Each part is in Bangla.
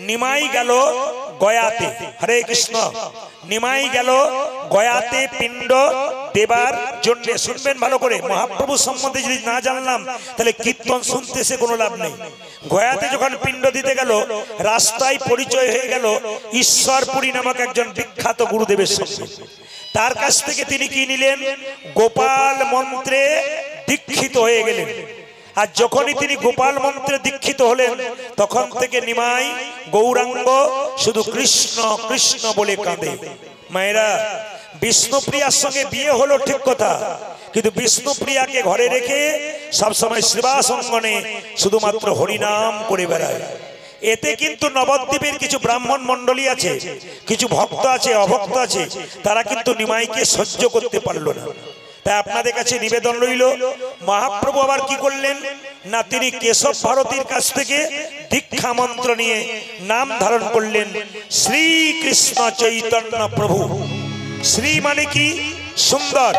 নিমাই গেল গয়াতে, হরে কৃষ্ণ, নিমাই গেল গয়াতে পিণ্ড দেবার জন্য। শুনবেন ভালো করে, মহাপ্রভু সম্বন্ধে যদি না জানলাম তাহলে কীর্তন শুনতে সে কোনো লাভ নেই। গয়াতে যখন পিণ্ড দিতে গেল, রাস্তায় পরিচয় হয়ে গেল ঈশ্বরপুরী নামক একজন বিখ্যাত গুরুদেবের সঙ্গে। তার কাছ থেকে তিনি কি নিলেন? গোপাল মন্ত্রে দীক্ষিত হয়ে গেলেন। আর যখনই তিনি গোপাল মন্ত্রে দীক্ষিত হলেন, তখন থেকে নিমাই গৌরাঙ্গ শুধু কৃষ্ণ কৃষ্ণ বলে কাঁদে। মায়েরা, বিষ্ণুপ্রিয়ার সঙ্গে বিয়ে হলো ঠিক কথা, কিন্তু বিষ্ণুপ্রিয়াকে ঘরে রেখে সবসময় শ্রীবাস অঙ্গনে শুধুমাত্র হরিনাম করে বেড়ায়। এতে কিন্তু নবদ্বীপের কিছু ব্রাহ্মণ মন্ডলী আছে, কিছু ভক্ত আছে, অভক্ত আছে, তারা কিন্তু নিমাইকে সহ্য করতে পারলো না। তাই আপনাদের কাছে নিবেদন রইল, মহাপ্রভু আবার কি করলেন না, তিনি কেশব ভারতীর কাছ থেকে দীক্ষা মন্ত্র নিয়ে নাম ধারণ করলেন শ্রীকৃষ্ণ চৈতন্য প্রভু। শ্রী মানে কি? সুন্দর।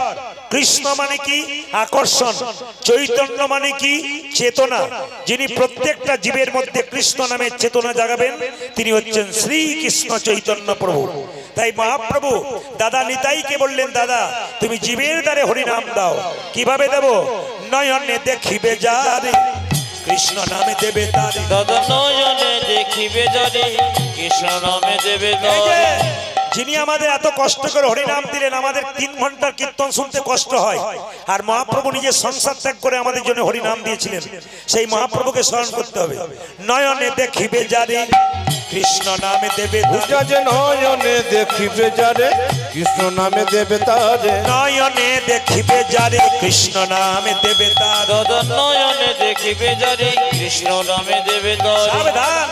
কৃষ্ণ মানে কি? আকর্ষণ। চৈতন্য মানে কি? চেতনা। যিনি প্রত্যেকটা জীবের মধ্যে কৃষ্ণ নামের চেতনা জাগাবেন, তিনি হচ্ছেন শ্রীকৃষ্ণ চৈতন্য প্রভু। তাই মহাপ্রভু দাদা নিতাইকে বললেন, দাদা তুমি জীবের দ্বারে হরিনাম দাও। কিভাবে দেব? নয়নে দেখিবে যারে কৃষ্ণ নামে দেবে তারে। দাদা নয়নে দেখিবে যারে কৃষ্ণ নামে দেবে তারে। যিনি আমাদের এত কষ্ট করে হরিনাম দিলেন, আমাদের 3 ঘন্টার কীর্তন শুনতে কষ্ট হয়, আর মহাপ্রভু নিজের সংসার ত্যাগ করে আমাদের জন্য হরিনাম দিয়েছিলেন, সেই মহাপ্রভুকে স্মরণ করতে হবে। নয়নে দেখিবে যারে কৃষ্ণ নামে দেবে তারে। নয়নে দেখিবে যারে কৃষ্ণ নামে দেবে তারে। নয়নে দেখিবে যারে কৃষ্ণ নামে দেবে তারে। দাদা নয়নে দেখিবে যারে কৃষ্ণ নামে দেবে তারে। সাবধান,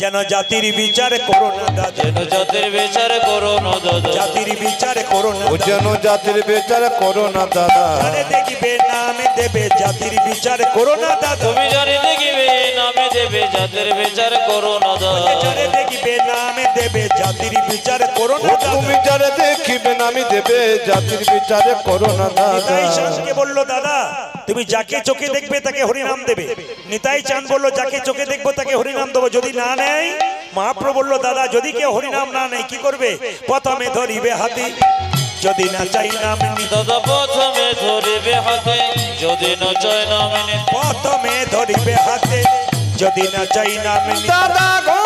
যেন জাতির বিচার করো না দাদা, যেন জাতির বিচার করো না দাদা, জাতির বিচার করো না, যেন জাতির বিচার করো না দাদা। যারে দেখিবে নামে দেবে জাতির বিচার করো না দাদা। তুমি যারে দেখিবে নামে দেবে জাতির বিচার করো না দাদা। যারে দেখিবে নামে দেবে জাতির বিচার করো না দাদা। তুমি যারে দেখিবে নামে দেবে জাতির বিচার করো না দাদা। নিতাই চাঁদকে বললো, দাদা তুমি যাকে চোখে দেখবে তাকে হরিনাম দেবে। নিতাই চাঁদ বললো, যাকে চোখে দেখবো তাকে হরিনাম দেবো। যদি না নেয়, মহাপ্রভু বললো, দাদা যদি কেউ হরিনাম না নেয় কি করবে? প্রথমে ধরিবে হাতে, যদি না চাই নাম নিতে। দাদা প্রথমে ধরিবে হাতে, যদি না চাই নাম নিতে। প্রথমে ধরিবে হাতে, যদি না চাই নাম নিতে। দাদা গো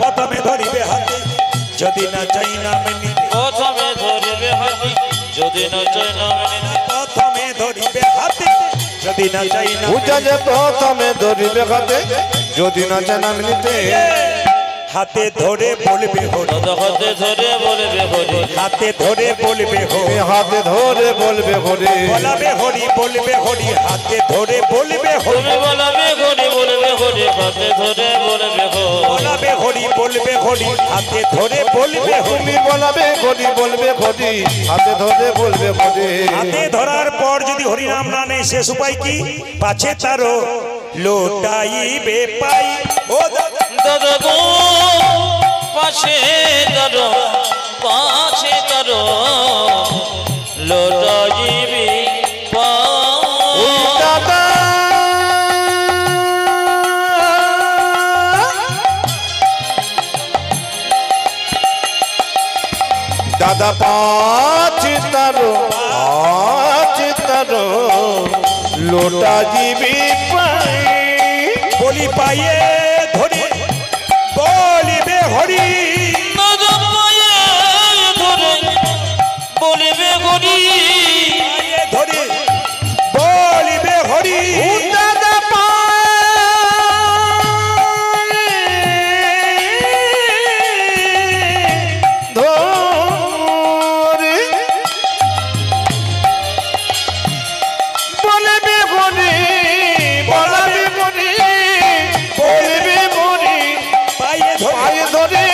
প্রথমে ধরিবে হাতে, যদি না চাই নাম নিতে। প্রথমে ধরিবে হাতে, যদি না চাই নাম নিতে। প্রথমে ধরিবে হাতে, যদি না চাই নাম পূজা যে প্রথমে ধরিবে হাতে, যদি না চাই নাম নিতে। হাতে ধরে বলবে হরি, দাদা হাতে ধরে বলবে হরি, হাতে ধরে বলবে হরি, হাতে ধরে বলবে হরি। বলাবে হরি, বলবে হরি, হাতে ধরে বলবে হরি। তুমি বলবে হরি, বলবে হরি, হাতে ধরে বলবে হরি। বলাবে হরি, বলবে হরি, হাতে ধরে বলবে হরি। তুমি বলাবে হরি, বলবে হরি, হাতে ধরে বলবে হরি। হাতে ধরার পর যদি হরিনাম না নেই, শেষ উপায় কি? পাছে তারও লোটাইবে পাই। ও দাদা, দাদা গো পাশে তারো, পাশে তারো লোটাইবি পাই। দাদা দাদা পাঁচ তারো, পাঁচ তারো লোটা দিবি পাই। বলি পাইয়ে ধরে বলিবে হরি। দাদা পায়ে ধরে বলবে হরি, পাইয়ে ধরে বলিবে হরি। দাদা ধরে বলবে হরি, বলবে হরি, বলবে হরি। পাইয়ে ধরে পায়ে ধরে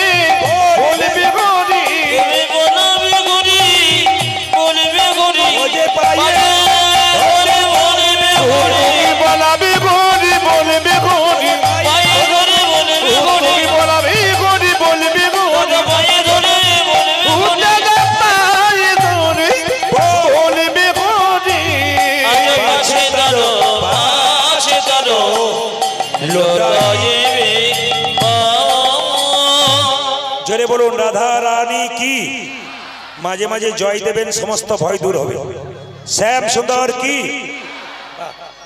লুটাইবে জোরে বলুন রাধা রানী কি। মাঝে মাঝে জয় দেবেন, সমস্ত ভয় দূর হবে। শ্যাম সুন্দর কি,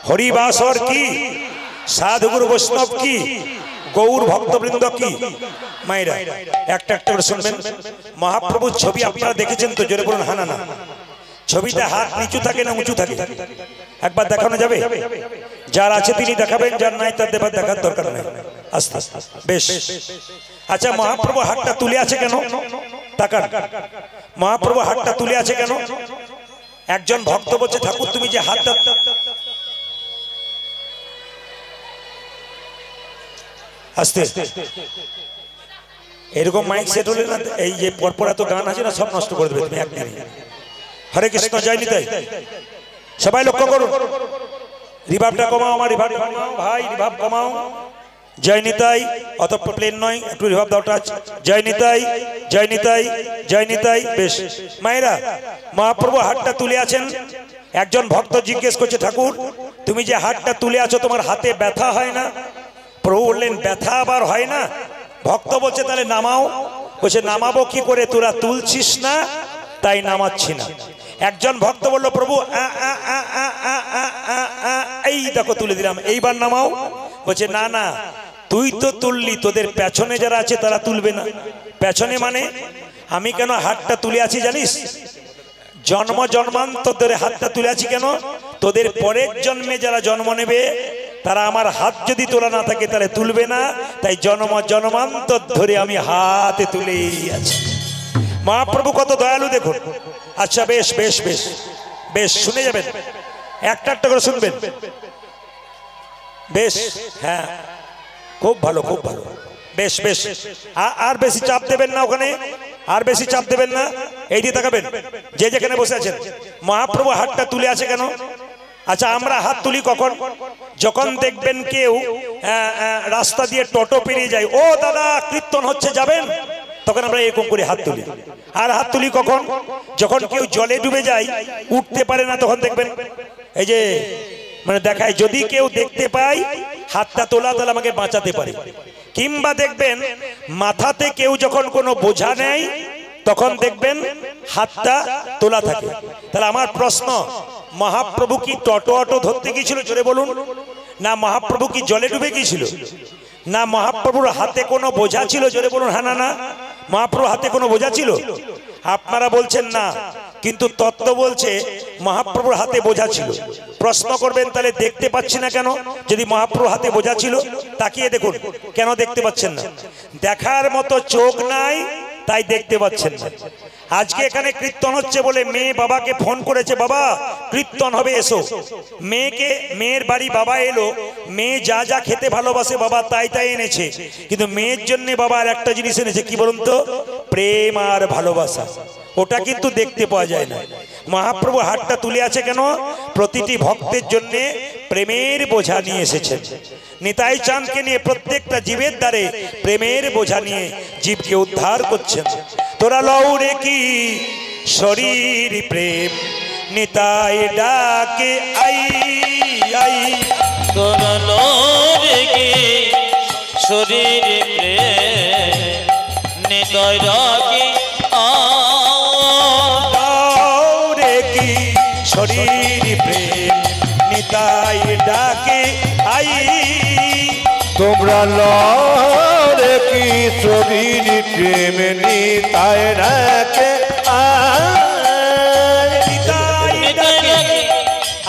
হরিবাসর কি, সাধুগুরু বৈষ্ণব কি, গৌর ভক্তবৃন্দ কি। মায়েরা একটা একটা করে শুনবেন। মহাপ্রভুর ছবি আপনারা দেখেছেন তো? জোরে বলুন হ্যাঁ না। ছবিতে হাত নিচু থাকে না উঁচু থাকে? একবার দেখানো যাবে? যার আছে তিনি দেখাবেন, যার নাই তার দেবার দেখার দরকার নেই। আস্তে আস্তে বেশ। আচ্ছা, মহাপ্রভু হাতটা তুলে আছে কেন? তাকান, মহাপ্রভু হাতটা তুলে আছে কেন? একজন ভক্ত বলছে, ঠাকুর তুমি যে হাতটা, আস্তে এরকম মাইক সেট হলে না, এই যে পরপর এত গান আছে না, সব নষ্ট করে দেবে তুমি একদিনে। হরে কৃষ্ণ, জয় নিতাই। সবাই লক্ষ্য করুন, রিভাবটা কমাও, আমার রিভাব কমাও ভাই, রিভাব কমাও। জয় নিতাই, অত প্লেন নয়, একটু রিভাব দাও টাচ। জয় নিতাই, জয় নিতাই, জয় নিতাই। বেশ মায়েরা, মহাপ্রভু হাতটা তুলে আছেন। একজন ভক্ত জিজ্ঞেস করছে, ঠাকুর তুমি যে হাতটা তুলে আছো, তোমার হাতে ব্যথা হয় না? প্রভু বললেন, ব্যথা আবার হয় না? ভক্ত বলছে, তাহলে নামাও। বলছে, নামাবো কি করে, তোরা তুলছিস না তাই নামাচ্ছি না। একজন ভক্ত বলল, প্রভু এই দেখো তুলে দিলাম, এইবার নামাও। বলছে, না না, তুই তো তুললি, তোদের পেছনে যারা আছে তারা তুলবে না। পেছনে মানে আমি কেন হাতটা তুলে আছি জানিস? জন্ম জন্মান্তর ধরে হাতটা তুলে আছি কেন? তোদের পরের জন্মে যারা জন্ম নেবে তারা আমার হাত যদি তোলা না থাকে তাহলে তুলবে না, তাই জন্ম জন্মান্তর ধরে আমি হাতে তুলেই আছি। মহাপ্রভু কত দয়ালু দেখুন। আচ্ছা বেশ বেশ বেশ বেশ, শুনে যাবেন, একটা একটা করে শুনবেন। বেশ, হ্যাঁ খুব ভালো, খুব ভালো। বেশ বেশ, আর বেশি চাপ দেবেন না ওখানে, আর বেশি চাপ দেবেন না। এই দিয়ে তাকাবেন, যে যেখানে বসে আছেন। মহাপ্রভু হাতটা তুলে আছে কেন? আচ্ছা, আমরা হাত তুলি কখন? যখন দেখবেন কেউ রাস্তা দিয়ে টোটো পেরিয়ে যায়, ও দাদা কীর্তন হচ্ছে যাবেন, তখন আমরা এরকম করে হাত তুলি। আর হাত তুলি কখন? যখন কেউ জলে ডুবে যায়, উঠতে পারে না, তখন দেখবেন এই যে মানে দেখায়, যদি কেউ দেখতে পায় হাতটা তোলা তাহলে আমাকে বাঁচাতে পারে। কিংবা দেখবেন মাথাতে কেউ যখন কোনো বোঝা নেয়, তখন দেখবেন হাতটা তোলা থাকে। তাহলে আমার প্রশ্ন, মহাপ্রভু কি টোটো অটো ধরতে গিয়েছিল? জোরে বলুন। না মহাপ্রভু কি জলে ডুবে গিয়েছিল? না মহাপ্রভুর হাতে কোনো বোঝা ছিল? জোরে বলুন হ্যাঁ না না। মহাপ্রভুর হাতে কোনো বোঝা ছিল? আপনারা বলছেন না, কিন্তু তত্ত্ব বলছে মহাপ্রভুর হাতে বোঝা ছিল। প্রশ্ন করবেন, তাহলে দেখতে পাচ্ছি না কেন? যদি মহাপ্রভুর হাতে বোঝা ছিল, তাকিয়ে দেখুন, কেন দেখতে পাচ্ছেন না? দেখার মতো চোখ নাই, তাই দেখতে পাচ্ছেন না। আজকে এখানে কীর্তন হচ্ছে বলে মেয়ে বাবাকে ফোন করেছে, বাবা কীর্তন হবে এসো। মেয়ের বাড়ি বাবা এলো, মেয়ে যা যা খেতে ভালোবাসে বাবা তাই তাই এনেছে, কিন্তু মেয়ের জন্য বাবা আর একটা জিনিস এনেছে, কি বলুন তো? প্রেম আর ভালোবাসা। ওটা কিন্তু দেখতে পাওয়া যায় না। মহাপ্রভু হাতটা তুলে আছে কেন? প্রতিটি ভক্তের জন্য প্রেমের বোঝা নিয়ে এসেছেন। নিতাই চাঁদকে নিয়ে প্রত্যেকটা জীবের দ্বারে প্রেমের বোঝা নিয়ে জীবকে উদ্ধার করছেন। তোরা লৌরে কি শরীর প্রেম, নিতাই ডাকে আই আই। তোরা লৌরে কি শরীর প্রেম, নিতাই ডাকে লৌরে কি শরীর প্রেম, নিতাই ডাকে আই। তোমরা লড়ে কি শরীর প্রেম, নিতাই ডাকে নিতাই ডাকে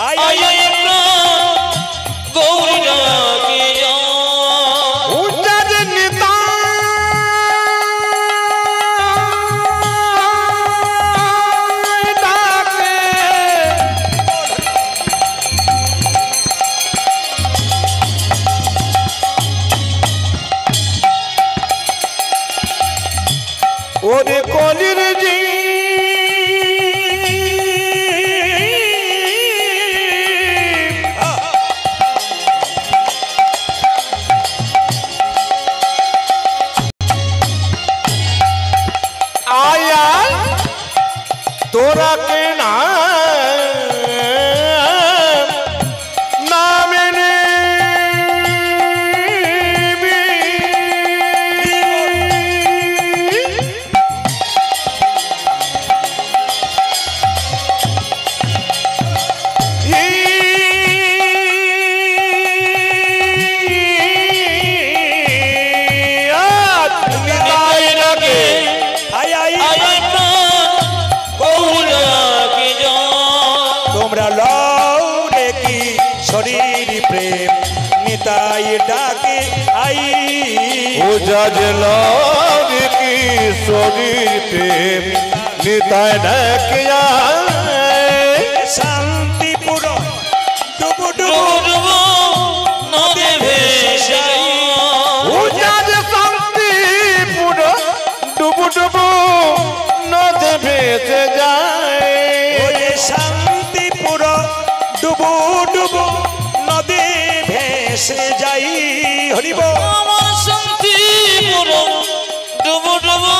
আই আই। গৌরী ডাকে উচ্চার নিতাই ডাকে। ওরে কলির জি আয়া তোরা কে না নামে নিতাই ডাকে আই উজাজলার কিশোরীর প্রেম নিতাই ডাকে আই শান্তিপুর ডুবু ডুবু ডুবু নদে ভেসে যাই উজাজ শান্তিপুর ডুবু ডুবু নদে ভেসে যায় ওরে শান্তিপুর ডুবু ডুবু নদী ভেসে যাই হরিব আমার শান্তিপুর ডুবু ডুবু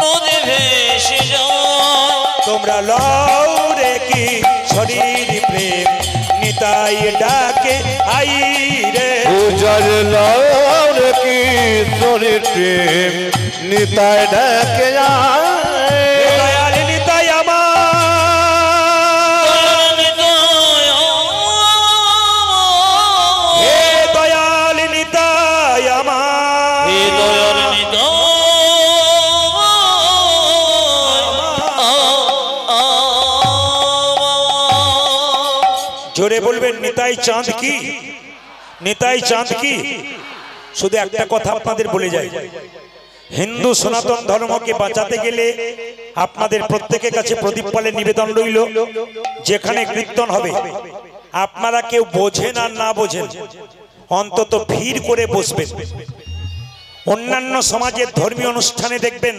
নদে ভেসে যায় তোমরা লও রে কি শরীর প্রেম নিতাই ডাকে আই রে উজাজলার কিশোরীর প্রেম নিতাই ডাকে আয় দয়াল নিতাই আমার হে দয়াল নিতাই আমার জোরে বলবেন নিতাই চাঁদ কি নিতাই চাঁদ কি শুধু একটা কথা আপনাদের বলে যাই হিন্দু সনাতন ধর্মকে বাঁচাতে গেলে আপনাদের প্রত্যেকের কাছে প্রদীপ পালের নিবেদন রইল যেখানে কীর্তন হবে আপনারা কেউ বোঝেন আর না বোঝেন অন্তত ভিড় করে বসবেন অন্যান্য সমাজের ধর্মীয় অনুষ্ঠানে দেখবেন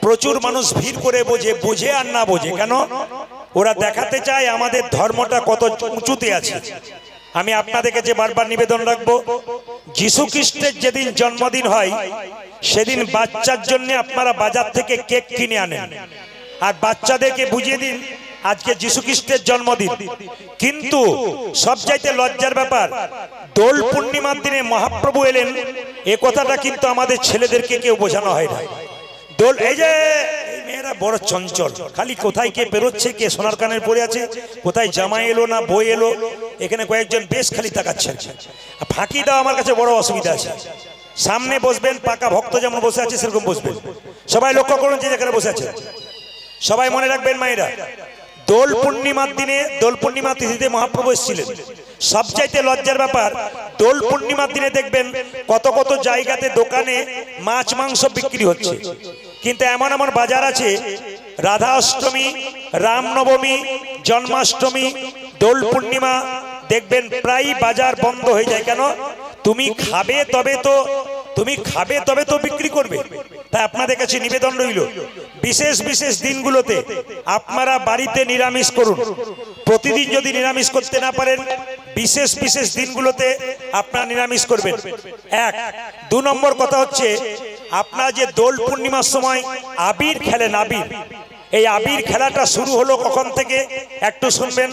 প্রচুর মানুষ ভিড় করে বোঝে আর না বোঝে কেন ওরা দেখাতে চায় আমাদের ধর্মটা কত উঁচুতে আছে আমি আপনাদের কাছে বারবার নিবেদন রাখবো যীশু খ্রিস্টের যেদিন জন্মদিন হয় সেদিন বাচ্চার জন্য আপনারা বাজার থেকে কেক কিনে আনেন আর বাচ্চাদেরকে বুঝিয়ে দিন আজকে যীশু খ্রিস্টের জন্মদিন কিন্তু সবচাইতে লজ্জার ব্যাপার দোল পূর্ণিমার দিনে মহাপ্রভু এলেন এ কথাটা কিন্তু আমাদের ছেলেদেরকে কেউ বোঝানো হয় না দোল এই যে এই মেয়েরা বড় চঞ্চল খালি কোথায় কে বেরোচ্ছে কে সোনার কানের পরে আছে কোথায় জামাই এলো না বই এলো এখানে কয়েকজন বেশ খালি তাকাচ্ছেন ফাঁকি দেওয়া আমার কাছে বড় অসুবিধা আছে সামনে বসবেন পাকা ভক্ত যেমন বসে আছে সেরকম বসবেন সবাই লক্ষ্য করুন যে যেখানে বসে আছে সবাই মনে রাখবেন মায়েরা দোল পূর্ণিমার দিনে দোল পূর্ণিমা তিথিতে মহাপ্রভু এসেছিলেন সবচাইতে লজ্জার ব্যাপার দোল পূর্ণিমার দিনে দেখবেন কত কত জায়গাতে দোকানে মাছ মাংস বিক্রি হচ্ছে কিন্তু এমন এমন বাজার আছে রাধা অষ্টমী রামনবমী জন্মাষ্টমী দোল পূর্ণিমা দেখবেন প্রায় বাজার বন্ধ হয়ে যায় কেন তুমি খাবে তবে তো বিক্রি করবে তাই আপনাদের কাছে নিবেদন রইল বিশেষ বিশেষ দিনগুলোতে আপনারা বাড়িতে নিরামিষ করুন প্রতিদিন যদি নিরামিষ করতে না পারেন বিশেষ বিশেষ দিনগুলোতে আপনারা নিরামিষ করবেন এক দু নম্বর কথা হচ্ছে আপনারা যে দোল পূর্ণিমার সময় আবির খেলেন আবির এই আবির খেলাটা শুরু হলো কখন থেকে একটু শুনবেন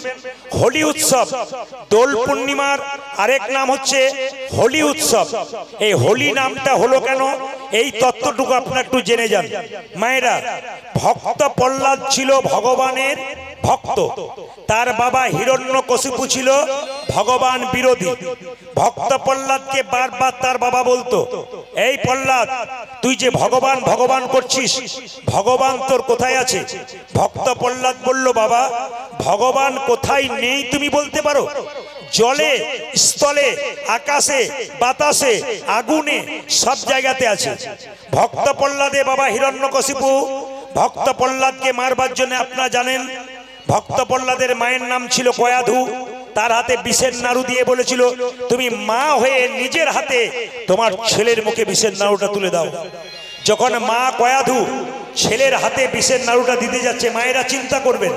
হোলি উৎসব দোল পূর্ণিমার আরেক নাম হচ্ছে হোলি উৎসব এই হোলি নামটা হলো কেন এই তত্ত্বটুকু আপনারা একটু জেনে যান মায়েরা ভক্ত প্রহ্লাদ ছিল ভগবানের ভক্ত তার বাবা হিরণ্যকশিপু ছিল ভগবান বিরোধী ভক্ত প্রহ্লাদকে বারবার তার বাবা বলতো এই প্রহ্লাদ তুই যে ভগবান ভগবান করছিস ভগবান তোর কোথায় আছে ভক্ত প্রহ্লাদ বলল বাবা ভগবান কোথায় নেই তুমি বলতে পারো জলে স্থলে আকাশে বাতাসে আগুনে সব জায়গাতে আছে ভক্ত প্রহ্লাদে বাবা হিরণ্যকশিপু ভক্ত প্রহ্লাদকে মারবার জন্য আপনারা জানেন ভক্ত প্রহ্লাদের মায়ের নাম ছিল কয়াধু তার হাতে বিষের নাড়ু দিয়ে বলেছিল তুমি মা হয়ে নিজের হাতে তোমার ছেলের মুখে বিষের নাড়ুটা তুলে দাও যখন মা কয়াধু ছেলের হাতে বিষের নাড়ুটা দিতে যাচ্ছে মায়েরা চিন্তা করবেন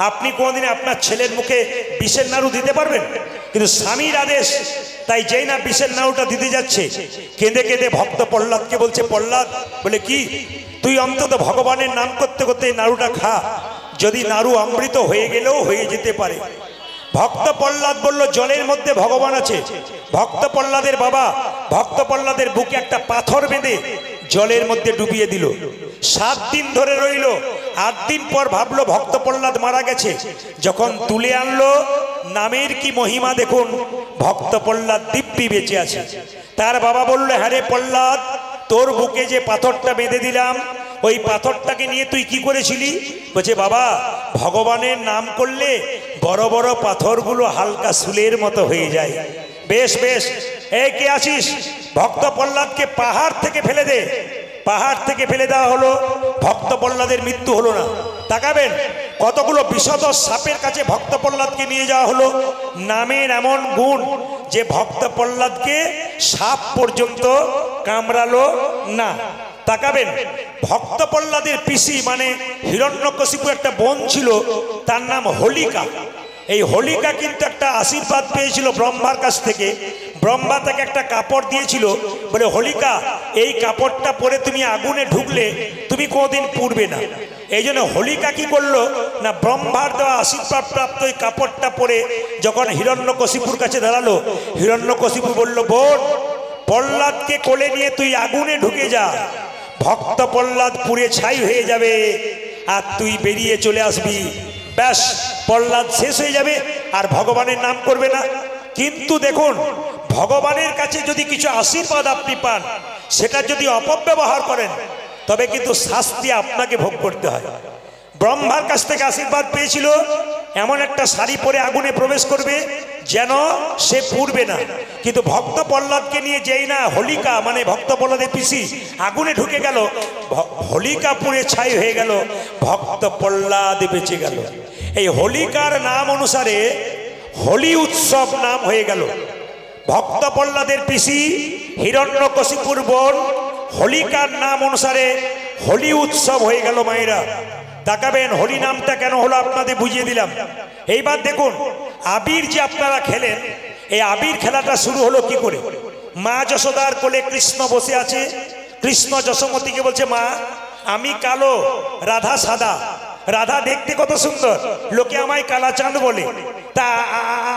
আপনি কোনদিন আপনার ছেলের মুখে বিষের নাড়ু দিতে পারবেন কিন্তু স্বামীর আদেশ তাই যেই না বিষের নাড়ুটা দিতে যাচ্ছে কেঁদে কেঁদে ভক্ত প্রহ্লাদকে বলছে প্রহ্লাদ বলে কি তুই অন্তত ভগবানের নাম করতে করতে এই নাড়ুটা খা যদি নাড়ু অমৃত হয়ে গেলেও হয়ে যেতে পারে ভক্ত প্রহ্লাদ বলল জলের মধ্যে ভগবান আছে ভক্ত প্রহ্লাদের বাবা ভক্ত প্রহ্লাদের বুকে একটা পাথর বেঁধে জলের মধ্যে ডুবিয়ে দিল 7 দিন ধরে রইল 8 দিন পর ভাবলো ভক্ত প্রহ্লাদ মারা গেছে যখন তুলে আনলো নামের কি মহিমা দেখুন ভক্ত প্রহ্লাদ দিব্যি বেঁচে আছে তার বাবা বলল হ্যাঁ রে প্রহ্লাদ তোর বুকে যে পাথরটা বেঁধে দিলাম ওই পাথরটাকে নিয়ে তুই কি করেছিলি বলছে বাবা ভগবানের নাম করলে বড় বড় পাথরগুলো হালকা সুলের মতো হয়ে যায় বেশ বেশ, এই কে আছিস? ভক্ত প্রহ্লাদকে পাহাড় থেকে ফেলে দে। পাহাড় থেকে ফেলে দেওয়া হলো, ভক্ত প্রহ্লাদের মৃত্যু হলো না। তাকাবেন কতগুলো বিষধর সাপের কাছে ভক্ত প্রহ্লাদকে নিয়ে যাওয়া হলো। নামের এমন গুণ যে ভক্ত প্রহ্লাদকে সাপ পর্যন্ত কামড়ালো না। তাকাবেন ভক্ত প্রহ্লাদের পিসি মানে হিরণ্যকশিপু একটা বোন ছিল, তার নাম হোলিকা। এই হোলিকা কিন্তু একটা আশীর্বাদ পেয়েছিল ব্রহ্মার কাছ থেকে। ব্রহ্মা তাকে একটা কাপড় দিয়েছিল, বলে হোলিকা এই কাপড়টা পরে তুমি আগুনে ঢুকলে তুমি কোনোদিন পুড়বে না। এই জন্য হোলিকা কি করলো না, ব্রহ্মার দেওয়া আশীর্বাদ প্রাপ্ত ওই কাপড়টা পরে যখন হিরণ্যকশিপুর কাছে দাঁড়ালো, হিরণ্যকশিপু বলল, বোন প্রহ্লাদকে কোলে নিয়ে তুই আগুনে ঢুকে যা, ভক্ত প্রহ্লাদ পুড়ে ছাই হয়ে যাবে আর তুই বেরিয়ে চলে আসবি, ব্যাস প্রহ্লাদ শেষ হয়ে যাবে আর ভগবানের নাম করবে না। কিন্তু দেখুন ভগবানের কাছে যদি কিছু আশীর্বাদ আপনি পান, সেটা যদি অপব্যবহার করেন তবে কিন্তু শাস্তি আপনাকে ভোগ করতে হয়। ব্রহ্মার কাছ থেকে আশীর্বাদ পেয়েছিল এমন একটা শাড়ি পরে আগুনে প্রবেশ করবে যেন সে পুড়বে না, কিন্তু ভক্ত প্রহ্লাদকে নিয়ে যেই না হোলিকা মানে ভক্ত প্রহ্লাদের পিসি আগুনে ঢুকে গেল, হোলিকা পুড়ে ছাই হয়ে গেল, ভক্ত প্রহ্লাদ বেঁচে গেল। এই হোলিকার নাম অনুসারে হোলি উৎসব নাম হয়ে গেল। ভক্ত প্রহ্লাদের পিসি হিরণ্যকশিপুর বোন হোলিকার নাম অনুসারে হোলি উৎসব হয়ে গেল। মায়েরা তাকাবেন হোলি নামটা কেন হলো আপনাদের বুঝিয়ে দিলাম। এইবার দেখুন আবির যে আপনারা খেলেন, এই আবির খেলাটা শুরু হলো কি করে? মা যশোদার কোলে কৃষ্ণ বসে আছে, কৃষ্ণ যশোমতীকে বলছে, মা আমি কালো, রাধা সাদা। রাধা দেখতে কত সুন্দর, লোকে আমায় কালা চাঁদ বলে, তা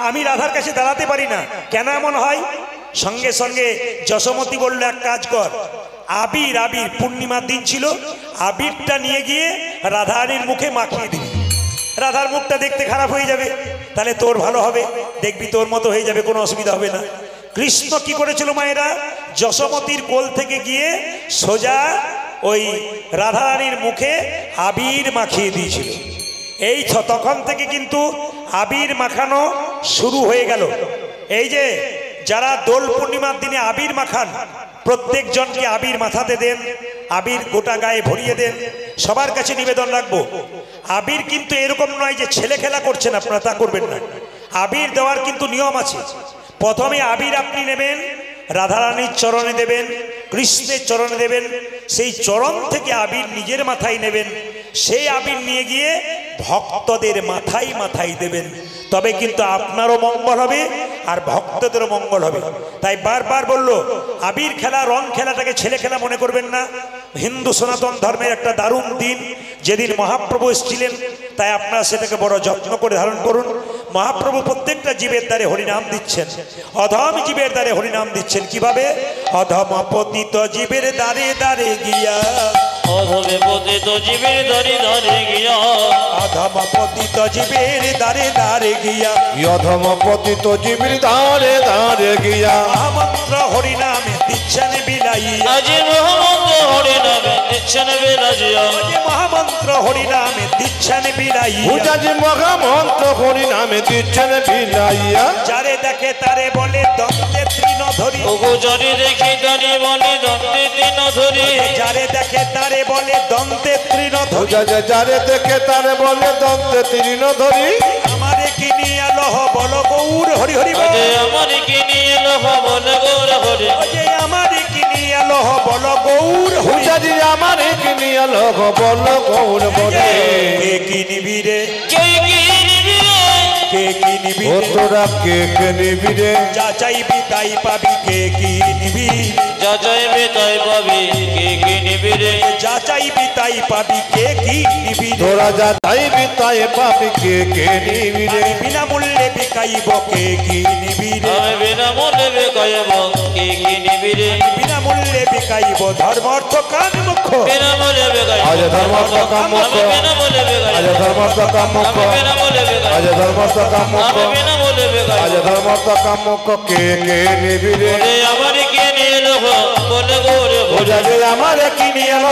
আমি রাধার কাছে দাঁড়াতে পারি না, কেন এমন হয়? সঙ্গে সঙ্গে যশোমতী বলল, এক কাজ কর, আবির আবির পূর্ণিমার দিন ছিল, আবিরটা নিয়ে গিয়ে রাধারানীর মুখে মাখিয়ে দিবি, রাধার মুখটা দেখতে খারাপ হয়ে যাবে, তাহলে তোর ভালো হবে, দেখবি তোর মতো হয়ে যাবে, কোনো অসুবিধা হবে না। কৃষ্ণ কি করেছিল মায়েরা? যশোমতীর কোল থেকে গিয়ে সোজা ওই রাধারানীর মুখে আবির মাখিয়ে দিয়েছিল। এই তখন থেকে কিন্তু আবির মাখানো শুরু হয়ে গেল। এই যে যারা দোল পূর্ণিমার দিনে আবির মাখান, প্রত্যেক জনকে আবির মাথাতে দেন, আবির গোটা গায়ে ভরিয়ে দেন। সবার কাছে নিবেদন রাখবো, আবির কিন্তু এরকম নয় যে ছেলে খেলা করছেন আপনারা, তা করবেন না। আবির দেওয়ার কিন্তু নিয়ম আছে। প্রথমে আবির আপনি নেবেন, রাধারানীর চরণে দেবেন, কৃষ্ণের চরণে দেবেন, সেই চরণ থেকে আবির নিজের মাথায় নেবেন, সেই আবির নিয়ে গিয়ে ভক্তদের মাথায় মাথায় দেবেন, তবে কিন্তু আপনারও মঙ্গল হবে আর ভক্তদেরও মঙ্গল হবে। তাই বারবার বলল, আবির খেলা রং খেলাটাকে ছেলে খেলা মনে করবেন না। হিন্দু সনাতন ধর্মের একটা দারুণ দিন, যেদিন মহাপ্রভু এসেছিলেন, তাই আপনারা সেটাকে বড় যত্ন করে ধারণ করুন। মহাপ্রভু প্রত্যেকটা জীবের দ্বারে হরিনাম দিচ্ছেন, অধম জীবের দ্বারে হরিনাম দিচ্ছেন। কিভাবে? অধম পতিত জীবের দ্বারে দ্বারে গিয়া, অধমে পতিত জীবের দ্বারে দ্বারে গিয়া, অধম পতিত জীবের দ্বারে দ্বারে গিয়া, অধম পতিত জীবের দ্বারে দ্বারে গিয়া, মহামন্ত্র হরিনামে দিচ্ছেন বিলাইয়া, আজ মহামন্ত্র হরিনামে দিচ্ছেন বিলাইয়া, মহামন্ত্র হরিনামে দিচ্ছেন বিলাইয়া, পূজাজি মহামন্ত্র হরিনামে দিচ্ছেন বিলাইয়া, যারে দেখে তারে বলে দন্তে তৃণ ধরি, ওগো যারে দেখি তারে বলে দন্তে তৃণ ধরি, যারে দেখে তারে বলে দন্তে তৃণ ধরি, পূজাজি যারে দেখে তারে বলে দন্তে তৃণ ধরি, আমারে কি নিয়ে এলো বল গৌর হরি হরি বল, আজ আমারে কি নিয়ে এলো বল গৌর হরি, আমারে কি নিয়ে এলো বল গৌর হরি, পূজাজি আমারে কি নিয়ে এলো বল গৌর বলে, কে কি নিবি রে, কে কি নিবি রে, কে কি নিবি ও রে, তোরা কে কে নিবি রে, যা চাইবি তাই পাবি, কে কি নিবি, যা চাইবে তাই পাবি, কে কি নিবি রে, যা চাইবি তাই পাবি, কে কি নিবি রে, তোরা যা চাইবি তাই পাবি, কে কে নিবি রে, বিনামূল্যে বিকাইব, কে কি নিবি রে, আমি বিনামূল্যে বিকাইব, কে কি নিবি রে, বিনামূল্যে বিকাইব, ধর্ম অর্থ কাম মুখ্য, বিনামূল্যে বিকাইব, আজ ধর্মার্থ কাম মুখ্য, আমি বিনামূল্যে বিকাইব, আজ ধর্মার্থ কাম মুখ্য, আমি বিনামূল্যে বিকাইব, আজ ধর্মার্থ কাম মুখ্য, আমি বিনামূল্যে বিকাইব, আজ ধর্মার্থ কাম মুখ্য, কে কে নিবি রে, ওরে আমারে কে নিয়ে এলো বল গৌর ও হরি, যাবে আমার কি নিয়ে এলো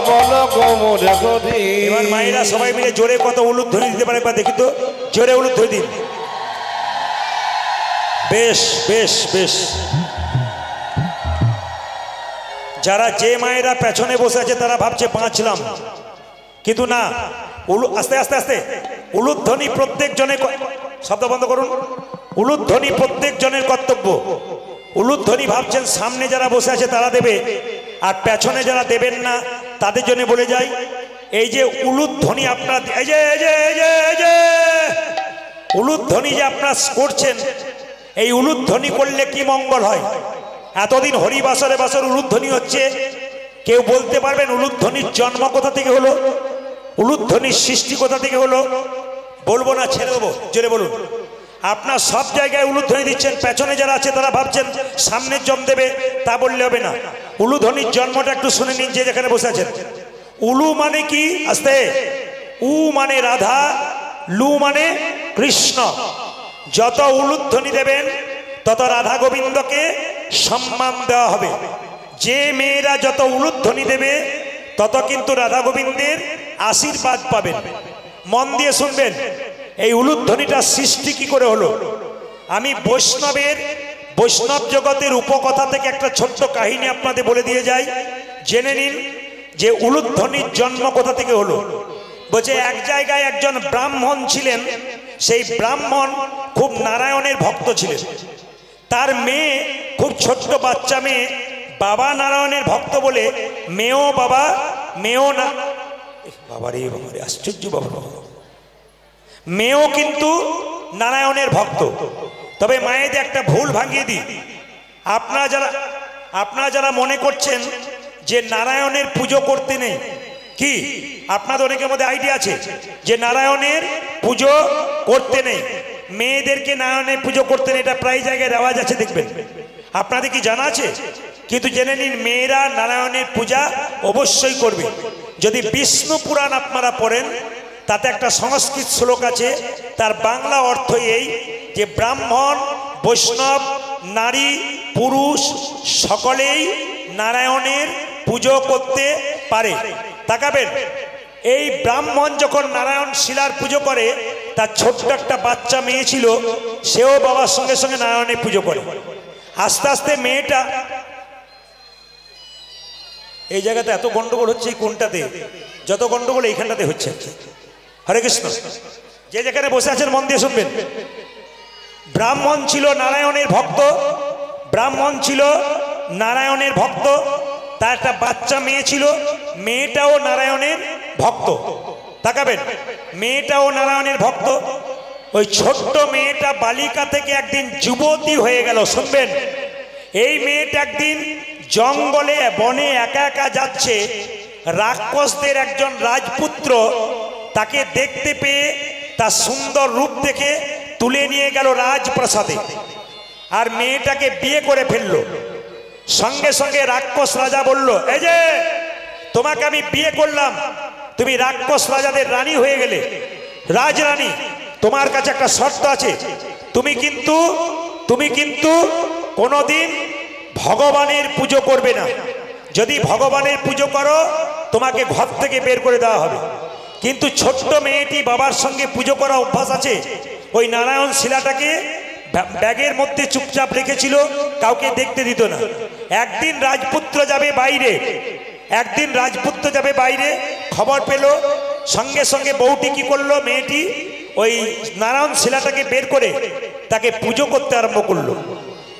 বল গৌর হরি। এবার মায়েরা সবাই মিলে জোরে কত উলুধ্বনি দিতে পারে একবার দেখি তো, জোরে উলুধ্বনি দিন, বেশ বেশ বেশ। যারা যে মায়েরা পেছনে বসে আছে তারা ভাবছে বাঁচলাম, কিন্তু না। আস্তে আস্তে আস্তে উলুধ্বনি প্রত্যেক জনের, শব্দ বন্ধ করুন। উলুধ্বনি প্রত্যেক জনের কর্তব্য। উলুধ্বনি ভাবছেন সামনে যারা বসে আছে তারা দেবে, আর পেছনে যারা দেবেন না তাদের জন্য বলে যাই, এই যে উলুধ্বনি আপনারা এই যে এই যে এই যে এই যে উলুধ্বনি যে আপনারা করছেন, এই উলুধ্বনি করলে কি মঙ্গল হয়? এতদিন হরিবাসরে বাসর উলুধ্বনি হচ্ছে, কেউ বলতে পারবেন উলুধ্বনির জন্ম কোথা থেকে হলো? উলুধ্বনির সৃষ্টি কোথা থেকে হলো? বলবো না, ছেড়ে দেবো, জোরে বলুন। আপনার সব জায়গায় উলুধ্বনি দিচ্ছেন, পেছনে যারা আছে তারা ভাবছেন সামনের জম দেবে, তা বললে হবে না। উলুধ্বনির জন্মটা একটু শুনে নিন, যে যেখানে বসে আছেন। উলু মানে কি? আস্তে। উ মানে রাধা, লু মানে কৃষ্ণ। যত উলুধ্বনি দেবেন তত রাধা গোবিন্দকে সম্মান দেওয়া হবে। যে মেয়েরা যত উলুধ্বনি দেবে তত কিন্তু রাধা গোবিন্দের আশীর্বাদ পাবেন। মন দিয়ে শুনবেন, এই উলুধ্বনিটা সৃষ্টি কি করে হলো? আমি বৈষ্ণব জগতের উপকথা থেকে একটা ছোট্ট কাহিনী আপনাদের বলে দিয়ে যাই, জেনে নিন যে উলুধ্বনির জন্ম কোথা থেকে হলো। বলছে এক জায়গায় একজন ব্রাহ্মণ ছিলেন, সেই ব্রাহ্মণ খুব নারায়ণের ভক্ত ছিলেন। তার মেয়ে, খুব ছোট্ট বাচ্চা মেয়ে, বাবা নারায়ণের ভক্ত বলে মেয়েও না, বাবারে বাবারে আশ্চর্য, বাবা মেয়েও কিন্তু নারায়ণের ভক্ত। তবে মায়েদের একটা ভুল ভাঙিয়ে দিই, আপনারা যারা মনে করছেন যে নারায়ণের পুজো করতে নেই, কি আপনাদের অনেকের মধ্যে আইডিয়া আছে যে নারায়ণের পুজো করতে নেই, মেয়েদেরকে নারায়ণের পুজো করতে নেই, এটা প্রায় জায়গায় রেওয়াজ আছে, দেখবেন। আপনাদের কি জানা আছে? কিন্তু জেনে নিন, মেয়েরা নারায়ণের পূজা অবশ্যই করবে। যদি বিষ্ণু পুরাণ আপনারা পড়েন, তাতে একটা সংস্কৃত শ্লোক আছে, তার বাংলা অর্থ এই যে ব্রাহ্মণ, বৈষ্ণব, নারী, পুরুষ সকলেই নারায়ণের পুজো করতে পারে। তাকাবেন, এই ব্রাহ্মণ যখন নারায়ণ শিলার পুজো করে, তার ছোট্ট একটা বাচ্চা মেয়ে ছিল, সেও বাবার সঙ্গে সঙ্গে নারায়ণের পুজো করে। আস্তে আস্তে মেয়েটা, এই জায়গাতে এত গন্ডগোল হচ্ছে, কোনটাতে যত গন্ডগোল এইখানটাতে হচ্ছে। হরে কৃষ্ণ। যে যেখানে বসে আছেন মন দিয়ে শুনবেন। ব্রাহ্মণ ছিল নারায়ণের ভক্ত, ব্রাহ্মণ ছিল নারায়ণের ভক্ত, তার একটা বাচ্চা মেয়ে ছিল, মেয়েটাও নারায়ণের ভক্ত। তাকাবেন, মেয়েটাও নারায়ণের ভক্ত। ওই ছোট্ট মেয়েটা বালিকা থেকে একদিন যুবতী হয়ে গেল। শুনবেন, এই মেয়েটা একদিন জঙ্গলে বনে একা একা যাচ্ছে, রাক্ষসদের একজন রাজপুত্র তাকে দেখতে পেয়ে তার সুন্দর রূপ দেখে তুলে নিয়ে গেল রাজপ্রাসাদে, আর মেয়েটাকে বিয়ে করে ফেললো। সঙ্গে সঙ্গে রাক্ষস রাজা বলল, এই যে তোমাকে আমি বিয়ে করলাম, তুমি রাক্ষস রাজাদের রানী হয়ে গেলে। রাজরানী, তোমার কাছে একটা শর্ত আছে, তুমি কিন্তু কোনোদিন ভগবানের পুজো করবে না। যদি ভগবানের পুজো করো, তোমাকে ঘর থেকে বের করে দেওয়া হবে। কিন্তু ছোট্ট মেয়েটি বাবার সঙ্গে পুজো করা অভ্যাস আছে, ওই নারায়ণ শিলাটাকে ব্যাগের মধ্যে চুপচাপ রেখেছিল, কাউকে দেখতে দিত না। একদিন রাজপুত্র যাবে বাইরে, খবর পেল, সঙ্গে সঙ্গে বউটি কি করলো, মেয়েটি ওই নারায়ণ শিলাটাকে বের করে তাকে পুজো করতে আরম্ভ করলো।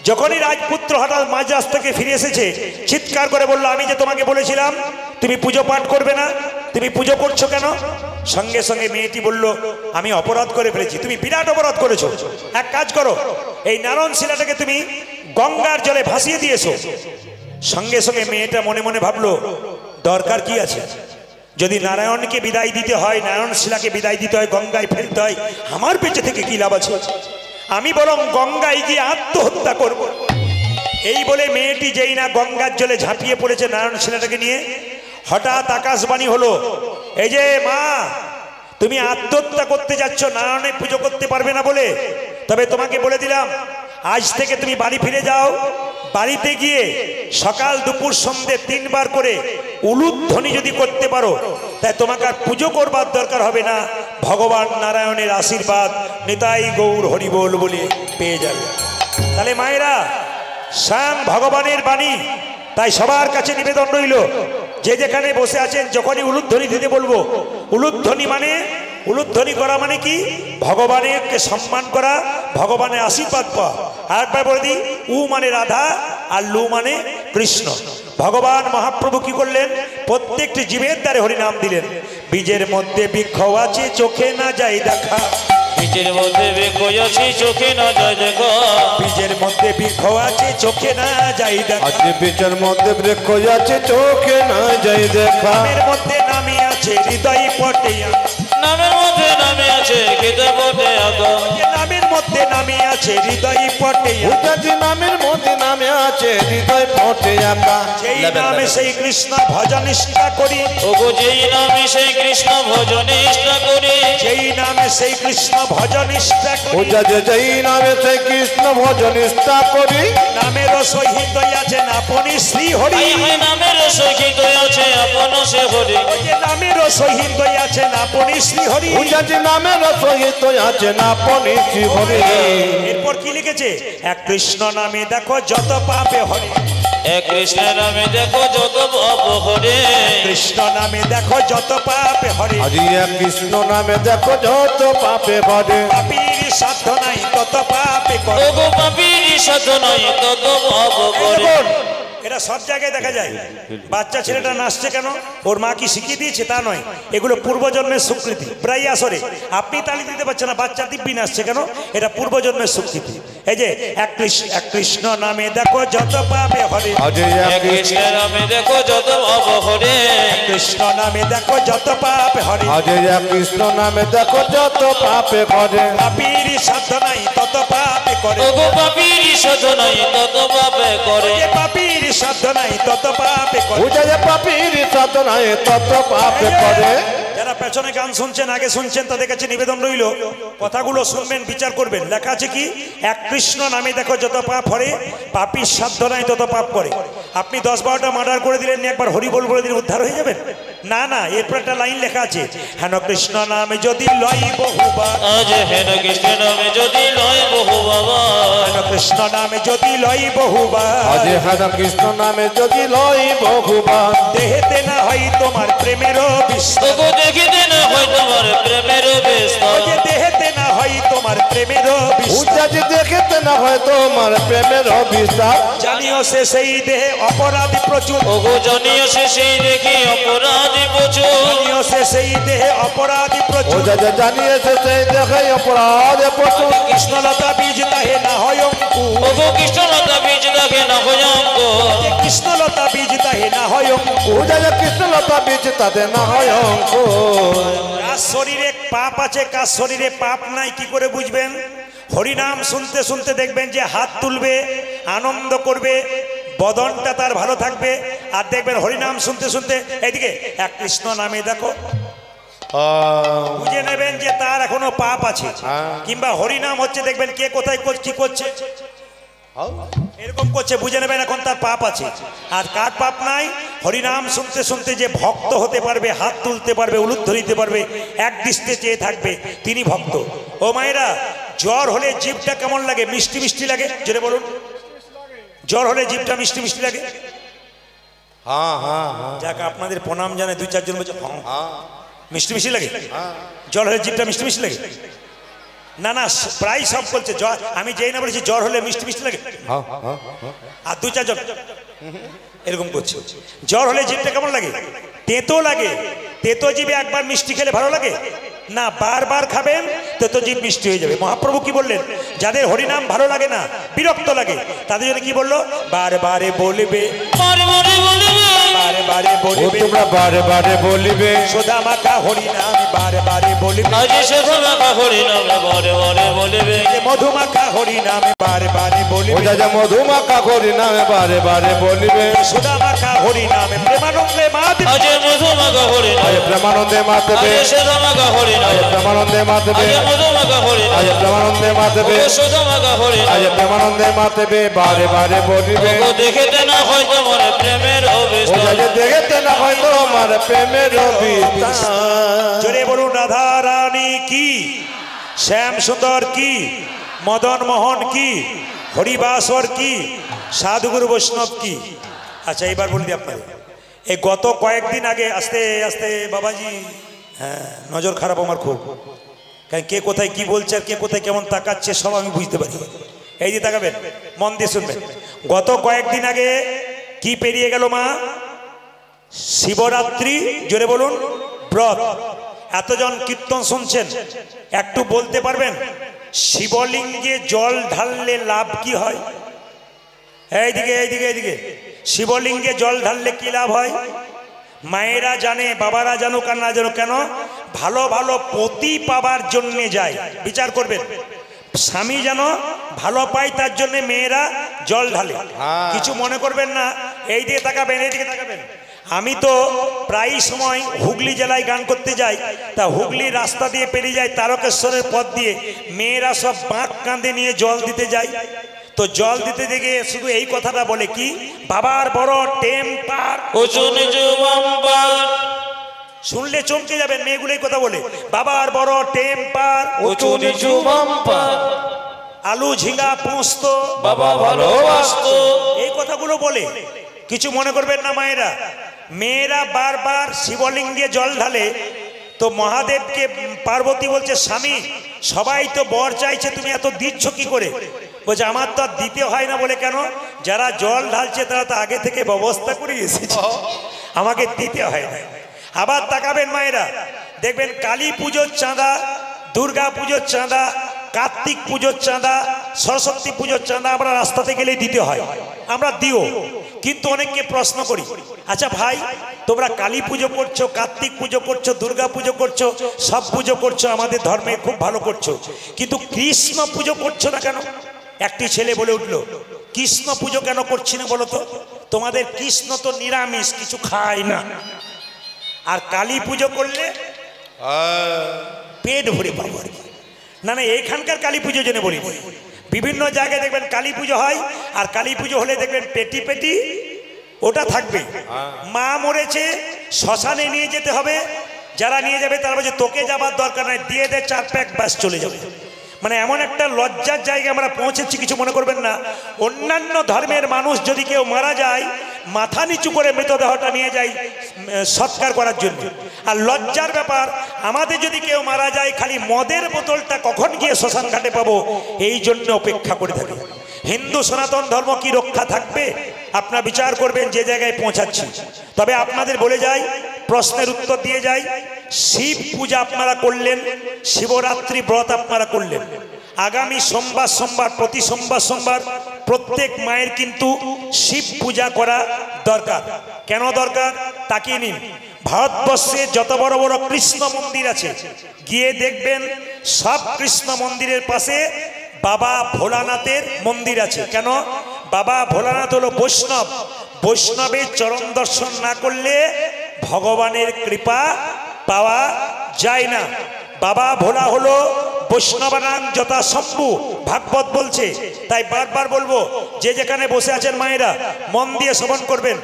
যখনই রাজপুত্র হঠাৎ মাঝ রাস্তা থেকে ফিরে এসেছে, চিৎকার করে বলল, আমি যে তোমাকে বলেছিলাম তুমি পুজো পাঠ করবে না, তুমি পুজো করছো কেন? সঙ্গে সঙ্গে মেয়েটি বলল, আমি অপরাধ করে ফেলেছি। তুমি বিরাট অপরাধ করেছো, এক কাজ করো, এই নারায়ণ শিলাটাকে তুমি গঙ্গার জলে ভাসিয়ে দিয়েছো। সঙ্গে সঙ্গে মেয়েটা মনে মনে ভাবলো, দরকার কি আছে? যদি নারায়ণকে বিদায় দিতে হয়, নারায়ণ শিলাকে বিদায় দিতে হয়, গঙ্গায় ফেলতে হয়, আমার বেঁচে থেকে কি লাভ আছে? আমি বরং গঙ্গায় গিয়ে আত্মহত্যা করব। এই বলে মেয়েটি যেই না গঙ্গার জলে ঝাঁপিয়ে পড়েছে নারায়ণ শিলাটাকে নিয়ে, হঠাৎ আকাশবাণী হলো, এই যে মা, তুমি আত্মহত্যা করতে যাচ্ছ নারায়ণের পুজো করতে পারবে না বলে, তবে তোমাকে বলে দিলাম, আজ থেকে তুমি বাড়ি ফিরে যাও। বাড়িতে গিয়ে সকাল দুপুর সন্ধ্যে 3 বার করে উলুধ্বনি যদি করতে পারো, তাই তোমাকে আর পুজো করবার দরকার হবে না, ভগবান নারায়ণের আশীর্বাদ নিতাই গৌর হরিবোল বলে পেয়ে যাবে। তাহলে মায়েরা স্বয়ং ভগবানের বাণী, তাই সবার কাছে নিবেদন রইল যে যেখানে বসে আছেন যখনই উলুধ্বনি দিতে বলবো, উলুধ্বনি মানে উলুধ্বনি করা মানে কি? ভগবানকে সম্মান করা, ভগবানের আশীর্বাদ পাওয়া। আর একবার বলে দিই, উ মানে রাধা আর লু মানে কৃষ্ণ। ভগবান মহাপ্রভু কি করলেন? প্রত্যেকটি জীবের দ্বারে হরিনাম দিলেন। বীজের মধ্যে বৃক্ষ আছে চোখে না যাই দেখা, বীজের মধ্যে বৃক্ষ আছে চোখে না যায় দেখা, বীজের মধ্যে বৃক্ষ আছে চোখে না যাই দেখা, আজ বীজের মধ্যে বৃক্ষ আছে চোখে না যাই দেখা, নামের মধ্যে নামে আছে হৃদয় পটে, নামের মধ্যে নামে আছে হৃদয় পটে আঁকা, নামের মধ্যে নামে আছে হৃদয় পটে, উজাজি নামের মধ্যে নামে আছে হৃদয় পটে আঁকা। যেই নামে সেই কৃষ্ণ ভজন নিষ্ঠা করি, ওগো যেই নামে সেই কৃষ্ণ ভজন নিষ্ঠা করি, যেই নামে সেই কৃষ্ণ ভজন নিষ্ঠা করি, উজাজি যেই নামে সেই কৃষ্ণ ভজন নিষ্ঠা করি, নামের সহিত আছেন আপনি শ্রী হরি, নামের সহিত আছে আপন সে হরি, নামের সহিত আছেন আপনি শ্রী হরি। উজাজি নামের সহিত আছেন আপনি শ্রী হরি। এরপর কি লিখেছে? এক কৃষ্ণ নামে দেখো যত পাপে হরি, এক কৃষ্ণ নামে দেখো যত পাপ হরে, কৃষ্ণ নামে দেখো যত পাপে হরি, আজি এক কৃষ্ণ নামে দেখো যত পাপে ভরে, পাপীর সাধ্য নাই তত পাপে করে। ওগো পাপীর সাধনায় তত পাপ করে। এটা সব জায়গায় দেখা যায়। বাচ্চা ছেলেটা নাচছে কেন? ওর মা কি শিখিয়ে দিয়েছে? তা নয়, এগুলো পূর্বজন্মের স্বীকৃতি। প্রায় আসরে আপনি তালি দিতে পারছেন না, বাচ্চা দিব্যি নাচছে কেন? এটা পূর্বজন্মের স্বীকৃতি। এই যে এক কৃষ্ণ নামে দেখো যত পাপে হরে, আজি এক কৃষ্ণ নামে দেখো যত পাপ হরে, কৃষ্ণ নামে দেখো যত পাপে হরে, আজি এক কৃষ্ণ নামে দেখো যত পাপে ভরে, পাপীর সাধ্য নাই তত পাপে করে, ওগো পাপীর সাধনায় তত পাপে করে, পাপীর সাধ্য নাই তত পাপে করে। উজাজি পাপীর সাধনায় তত পাপে করে। যারা পেছনে গান শুনছেন, আগে শুনছেন, তাদের কাছে নিবেদন রইল কথাগুলো শুনবেন, বিচার করবেন। লেখা আছে কি? এক কৃষ্ণ নামে দেখো যত পাপ হরে, পাপীর সাধ্য নাই তত পাপ করে। আপনি 10-12টা মার্ডার করে দিলেন, একবার হরি বল বলে দিলে উদ্ধার হয়ে যাবেন? না না, এরপর একটা লাইন লেখা আছে, হেন কৃষ্ণ নামে যদি লই বহুবার, আজ হেন কৃষ্ণ নামে যদি লয় বহু বাবা, হেন কৃষ্ণ নামে যদি লই বহুবার, আজি হেন কৃষ্ণ নামে যদি লই বহুবার, দেহেতে না হয় তোমার প্রেমের বিস্তার, ওগো দেখিতে না হয় তোমার প্রেমের বিস্তার, দেহেতে না হয় তোমার প্রেমের বিস্তার, উজাজি দেখিতে না হয় তোমার প্রেমের বিস্তার, জানিও সে সেই দেহে অপরাধী প্রচুর, ওগো জানিও সে সেই দেখি অপরাধী প্রচুর, জানিও সে সেই দেহে অপরাধী প্রচুর, উজাজি জানিয়েছে সেই দেখে অপরাধে প্রচুর, কৃষ্ণলতা বীজ তাহে না হয় অঙ্কুর, ওগো কৃষ্ণলতা বীজ দেখে না হয় অঙ্ক, কৃষ্ণলতা বীজ তাহে না হয় অঙ্কুর। উজাজি কৃষ্ণলতা বীজ তাতে না হয় অঙ্ক। কার শরীরে পাপ আছে, কার শরীরে পাপ নাই, কি করে বুঝবেন? হরিনাম শুনতে শুনতে দেখবেন যে হাত তুলবে, আনন্দ করবে, বদনটা তার ভালো থাকবে। আর দেখবেন হরিনাম শুনতে শুনতে এইদিকে এক কৃষ্ণ নামে দেখো, বুঝে নেবেন যে তার এখনো পাপ আছে। কিংবা হরিনাম হচ্ছে, দেখবেন কে কোথায় কি করছে, এরকম করছে, বুঝে নেবেন এখন তার পাপ আছে। আর কার পাপ নাই? হরিনাম শুনতে শুনতে যে ভক্ত হতে পারবে, হাত তুলতে পারবে, উলুধ্বনি দিতে পারবে, এক দৃষ্টে চেয়ে থাকবে, তিনি ভক্ত। ও মায়েরা, জ্বর হলে জিভটা কেমন লাগে? মিষ্টি মিষ্টি লাগে, জোরে বলুন। জ্বর হলে জিভটা মিষ্টি মিষ্টি লাগে? হ্যাঁ হ্যাঁ হ্যাঁ যাকে আপনাদের প্রণাম জানায় 2-4 জন বলছে মিষ্টি মিষ্টি লাগে। জ্বর হলে জিভটা মিষ্টি মিষ্টি লাগে? না না, প্রায় সব বলছে জ্বর, আমি যেই না বলেছি জ্বর হলে মিষ্টি মিষ্টি লাগে। আর 2-4 জন এরকম করছে। জ্বর হলে জিভটা কেমন লাগে? তেতো লাগে। তেতো জিভে একবার মিষ্টি খেলে ভালো লাগে না, বারবার খাবেন তেতো জিভ মিষ্টি হয়ে যাবে। মহাপ্রভু কি বললেন? যাদের হরিনাম ভালো লাগে না, বিরক্ত লাগে, তাদের জন্য কি বললো? বারে বারে বলবে, বারে বারে বলিবে, বারে বারে বলবে, তোমরা বারে বারে বলিবে, সোদা মাখা হরিনাম বারে বারে বলবে, আজ সেথা মাখা হরিনাম বারে বারে বলিবে, মধুমাখা হরিনাম বারে বারে বলবে, ওজাজি মধুমাখা হরিনামে বারে বারে বলিবে, সোদা মাখা হরিনাম প্রেমানন্দে মাতে, আজ মধু মাখা হরিনাম, আজ প্রেমানন্দে মাতবে, আজ সেথা মাখা হরিনাম, আজ প্রেমানন্দে মাতবে, আজ মধু মাখা হরিনাম, আজ প্রেমানন্দে মাতবে, ওগো সোদা মাখা হরিনাম, আজ প্রেমানন্দে মাতবে, বারে বারে বলিবে, ওগো দেখিতে না হয় তোমার প্রেমের অবিস্তার, ওজাজি দেখতে না হয় তোমার প্রেমের বিস্তার। জোরে বলুন রাধা রানী কি, শ্যাম সুন্দর কি, মদন মোহন কি, হরিবাসর কি, সাধুগুরু বৈষ্ণব কি। আচ্ছা এবার বলি আপনাকে, এই গত কয়েকদিন আগে, আস্তে আস্তে বাবাজি, হ্যাঁ নজর খারাপ আমার খুব, কারণ কে কোথায় কি বলছে আর কে কোথায় কেমন তাকাচ্ছে সব আমি বুঝতে পারি। এই যে তাকাবেন, মন দিয়ে শুনবেন। গত কয়েকদিন আগে কি পেরিয়ে গেল মা? শিবরাত্রি, জোরে বলুন, ব্রত। এতজন কীর্তন শুনছেন, একটু বলতে পারবেন শিবলিঙ্গে জল ঢাললে লাভ কি হয়? এইদিকে এইদিকে এইদিকে, শিবলিঙ্গে জল ঢাললে কি লাভ হয়? মায়েরা জানে, বাবারা জানুক আর না জানুক কেন, ভালো ভালো পতি পাবার জন্যে যায়। বিচার করবেন, স্বামী যেন ভালো পায় তার জন্য মেয়েরা জল ঢালে। কিছু মনে করবেন না, এই দিকে তাকাবেন, এইদিকে তাকাবেন। আমি তো প্রায় সময় হুগলি জেলায় গান করতে যাই, তা হুগলির রাস্তা দিয়ে পেরিয়ে যায় তারকেশ্বরের পথ দিয়ে, মেয়েরা সব বাঁক কাঁধে নিয়ে জল দিতে যায়। তো জল দিতে দেখে শুধু এই কথাটা বলে কি, বাবার বড় টেম্পার, শুনলে চমকে যাবেন, মেয়েগুলো এই কথা বলে, বাবার বড় টেম্পার, আলু ঝিঙ্গা পোস্ত বাবা ভালোবাসতো, এই কথাগুলো বলে। কিছু মনে করবেন না মায়েরা। মেয়েরা বারবার শিবলিঙ্গে জল ঢালে, তো মহাদেবকে পার্বতী বলছে, স্বামী সবাই তো বর চাইছে, তুমি এত দিচ্ছ কি করে? বলছে আমার তো আর দিতে হয় না। বলে কেন? যারা জল ঢালছে তারা তো আগে থেকে ব্যবস্থা করে এসেছে, আমাকে দিতে হয় না। আবার তাকাবেন মায়েরা, দেখবেন কালী পুজোর চাঁদা, দুর্গা পুজোর চাঁদা, কার্তিক পুজোর চাঁদা, সরস্বতী পুজোর চাঁদা আমরা রাস্তাতে গেলে দিতে হয়, আমরা দিও। কিন্তু অনেককে প্রশ্ন করি, আচ্ছা ভাই তোমরা কালী পুজো করছো, কার্তিক পুজো করছো, দুর্গা পুজো করছো, সব পুজো করছো, আমাদের ধর্মে খুব ভালো করছো, কিন্তু কৃষ্ণ পুজো করছো না কেন? একটি ছেলে বলে উঠলো, কৃষ্ণ পুজো কেন করছি না বলো তো? তোমাদের কৃষ্ণ তো নিরামিষ, কিছু খায় না, আর কালী পুজো করলে পেট ভরে পাবো আর কি। না না, এইখানকার কালী পুজো জন্য বলি, বিভিন্ন জায়গায় দেখবেন কালী পুজো হয়, আর কালী পুজো হলে দেখবেন পেটি পেটি ওটা থাকবে। মা মরেছে, শ্মশানে নিয়ে যেতে হবে, যারা নিয়ে যাবে তারা বলছে তোকে যাবার দরকার নাই, দিয়ে দে 4 প্যাক, ব্যাস চলে যাবে। মানে এমন একটা লজ্জার জায়গায় আমরা পৌঁছেছি, কিছু মনে করবেন না। অন্যান্য ধর্মের মানুষ যদি কেউ মারা যায়, মাথা নিচু করে মৃতদেহটা নিয়ে যায় সৎকার করার জন্য, আর লজ্জার ব্যাপার আমাদের যদি কেউ মারা যায়, খালি মদের বোতলটা কখন গিয়ে শ্মশান ঘাটে পাবো এই জন্য অপেক্ষা করে থাকে। হিন্দু সনাতন ধর্ম কি রক্ষা থাকবে? আপনারা বিচার করবেন যে জায়গায় পৌঁছাচ্ছি। তবে আপনাদের বলে যাই, প্রশ্নের উত্তর দিয়ে যাই, শিব পূজা আপনারা করলেন, শিবরাত্রি ব্রত আপনারা করলেন, আগামী সোমবার প্রতি সোমবার প্রত্যেক মায়ের কিন্তু শিব পূজা করা দরকার। কেন দরকার? তাকিয়ে নিন, ভারতবর্ষে যত বড় বড় কৃষ্ণ মন্দির আছে, গিয়ে দেখবেন সব কৃষ্ণ মন্দিরের পাশে বাবা ভোলানাথের মন্দির আছে। কেন? বাবা ভোলানাথ হলো বৈষ্ণব, বৈষ্ণবের চরণ দর্শন না করলে ভগবানের কৃপা পাওয়া যায় না। বাবা ভোলা হলো বৈষ্ণবানাং যথা শম্ভু, ভাগবত বলছে। তাই বারবার বলবো, যে যেখানে বসে আছেন মায়েরা মন দিয়ে শ্রবণ করবেন।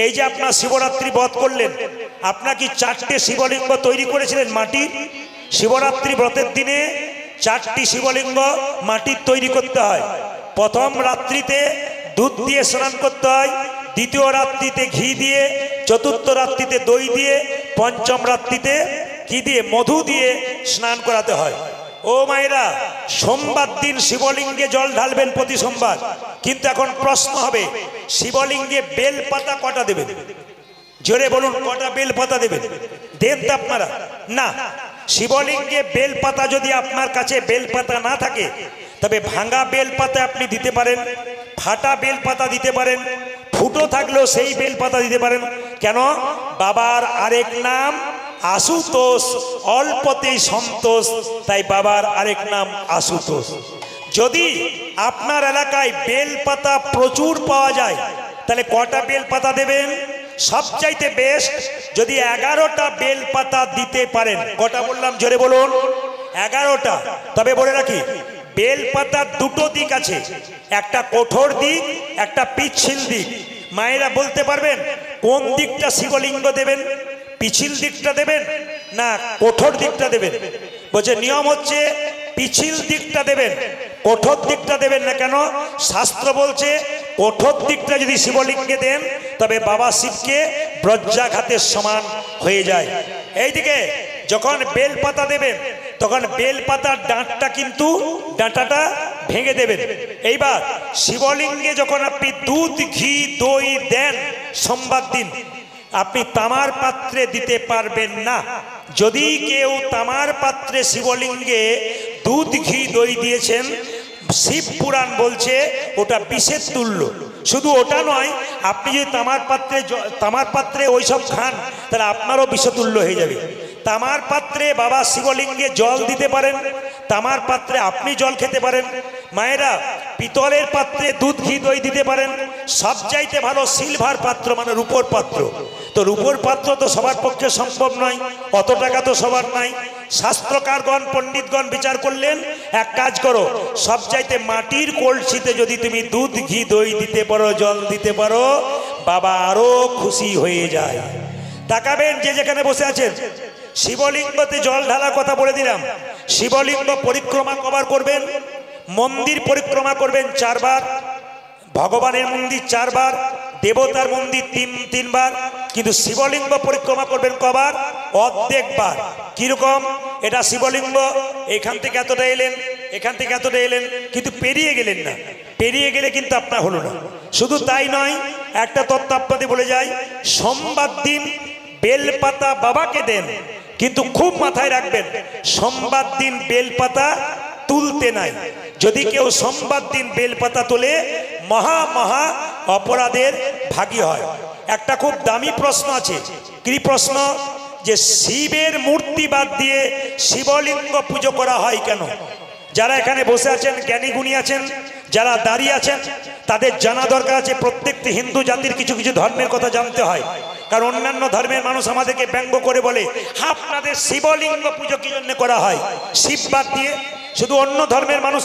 এই যে আপনার শিবরাত্রি ব্রত করলেন, আপনার কি 4টে শিবলিঙ্গ তৈরি করেছিলেন মাটির? শিবরাত্রি ব্রতের দিনে 4টি শিবলিঙ্গ মাটির তৈরি করতে হয়। প্রথম রাত্রিতে দুধ দিয়ে স্নান করতে হয়, দ্বিতীয় রাত্রিতে ঘি দিয়ে, চতুর্থ রাত্রিতে দই দিয়ে, পঞ্চম রাত্রিতে কি দিয়ে? মধু দিয়ে স্নান করাতে হয়। ও মায়েরা, সোমবার দিন শিবলিঙ্গে জল ঢালবেন প্রতি সোমবার, কিন্তু এখন প্রশ্ন হবে, শিবলিঙ্গে বেল পাতা কটা দেবেন? জোরে বলুন, কটা বেল পাতা দেবেন? দেন তো আপনারা? না, শিবলিঙ্গে বেল পাতা যদি আপনার কাছে বেল পাতা না থাকে, তবে ভাঙা বেল পাতা আপনি দিতে পারেন, ফাটা বেল পাতা দিতে পারেন, ফুটো থাকলেও সেই বেল পাতা দিতে পারেন। কেন? বাবার আরেক নাম আশুতোষ, অল্পতেই সন্তোষ, তাই বাবার আরেক নাম আশুতোষ। যদি আপনার এলাকায় বেল পাতা প্রচুর পাওয়া যায়, তাহলে কটা বেল পাতা দেবেন? সবচাইতে বেস্ট যদি 11টা বেল পাতা দিতে পারেন। কটা বললাম? জোরে বলুন। 11টা। তবে বলে রাখি, বেল পাতার দুটো দিক আছে, একটা কঠোর দিক, একটা পিচ্ছিল দিক। মায়েরা বলতে পারবেন কোন দিকটা শিবলিঙ্গ দেবেন? পিছিল দিকটা দেবেন না কঠোর দিকটা দেবেন? বলছে নিয়ম হচ্ছে পিছিল দিকটা দেবেন, কঠোর দিকটা দেবেন না। কেন? শাস্ত্র বলছে কঠোর দিকটা যদি শিবলিঙ্গে দেন তবে বাবা শিবকে বজ্রাঘাতের সমান হয়ে যায়। এইদিকে যখন বেলপাতা দেবেন তখন বেলপাতার ডাঁটটা কিন্তু ডাঁটাটা ভেঙে দেবেন। এইবার শিবলিঙ্গে যখন আপনি দুধ ঘি দই দেন সোমবার দিন, আপনি তামার পাত্রে দিতে পারবেন না। যদি কেউ তামার পাত্রে শিবলিঙ্গে দুধ ঘি দই দিয়েছেন, শিব পুরাণ বলছে ওটা বিষের তুল্য। শুধু ওটা নয়, আপনি যদি তামার পাত্রে ওইসব খান তাহলে আপনারও বিষতুল্য হয়ে যাবে। তামার পাত্রে বাবা শিবলিঙ্গে জল দিতে পারেন, তামার পাত্রে আপনি জল খেতে পারেন। মায়েরা পিতলের পাত্রে দুধ ঘি দই দিতে পারেন। সবচাইতে ভালো সিলভার পাত্র, মানে রূপোর পাত্র। তো রূপোর পাত্র তো সবার পক্ষে সম্ভব নয়, অত টাকা তো সবার নাই। শাস্ত্রকারগণ পণ্ডিতগণ বিচার করলেন, এক কাজ করো, সবচাইতে মাটির কলসিতে যদি তুমি দুধ ঘি দই দিতে পারো, জল দিতে পারো, বাবা আরো খুশি হয়ে যায়। তাকাবেন যে যেখানে বসে আছেন, শিবলিঙ্গতে জল ঢালার কথা বলে দিলাম। শিবলিঙ্গ পরিক্রমা কবার করবেন? মন্দির পরিক্রমা করবেন 4 বার, ভগবানের মন্দির 4 বার, দেবতার মন্দির তিনবার, কিন্তু শিবলিঙ্গ পরিক্রমা করবেন কবার? অর্ধেকবার। কিরকম? এটা শিবলিঙ্গ, এখান থেকে এতটা এলেন, এখান থেকে এতটা এলেন, কিন্তু পেরিয়ে গেলেন না। পেরিয়ে গেলে কিন্তু আপনার হলো না। শুধু তাই নয়, একটা তত্ত্ব আপনাদের বলে যায়, সোমবার দিন বেলপাতা বাবাকে দেন, কিন্তু খুব মাথায় রাখবেন সোমবার দিন বেলপাতা তুলতে নাই। যদি কেউ সোমবার দিন বেলপাতা তোলে মহা মহা অপরাধের ভাগী হয়। একটা খুব দামি প্রশ্ন আছে। কি প্রশ্ন? যে শিবের মূর্তি বাদ দিয়ে শিবলিঙ্গ পুজো করা হয় কেন? যারা এখানে বসে আছেন, জ্ঞানী গুণী আছেন, যারা দাঁড়িয়ে আছেন, তাদের জানা দরকার আছে প্রত্যেকটি হিন্দু জাতির কিছু কিছু ধর্মের কথা জানতে হয়। কারণ অন্যান্য ধর্মের মানুষ আমাদেরকে ব্যঙ্গ করে বলে, আপনাদের শিবলিঙ্গ পুজো কি জন্য করা হয়? শিব বাদ দিয়ে শুধু অন্য ধর্মের মানুষ,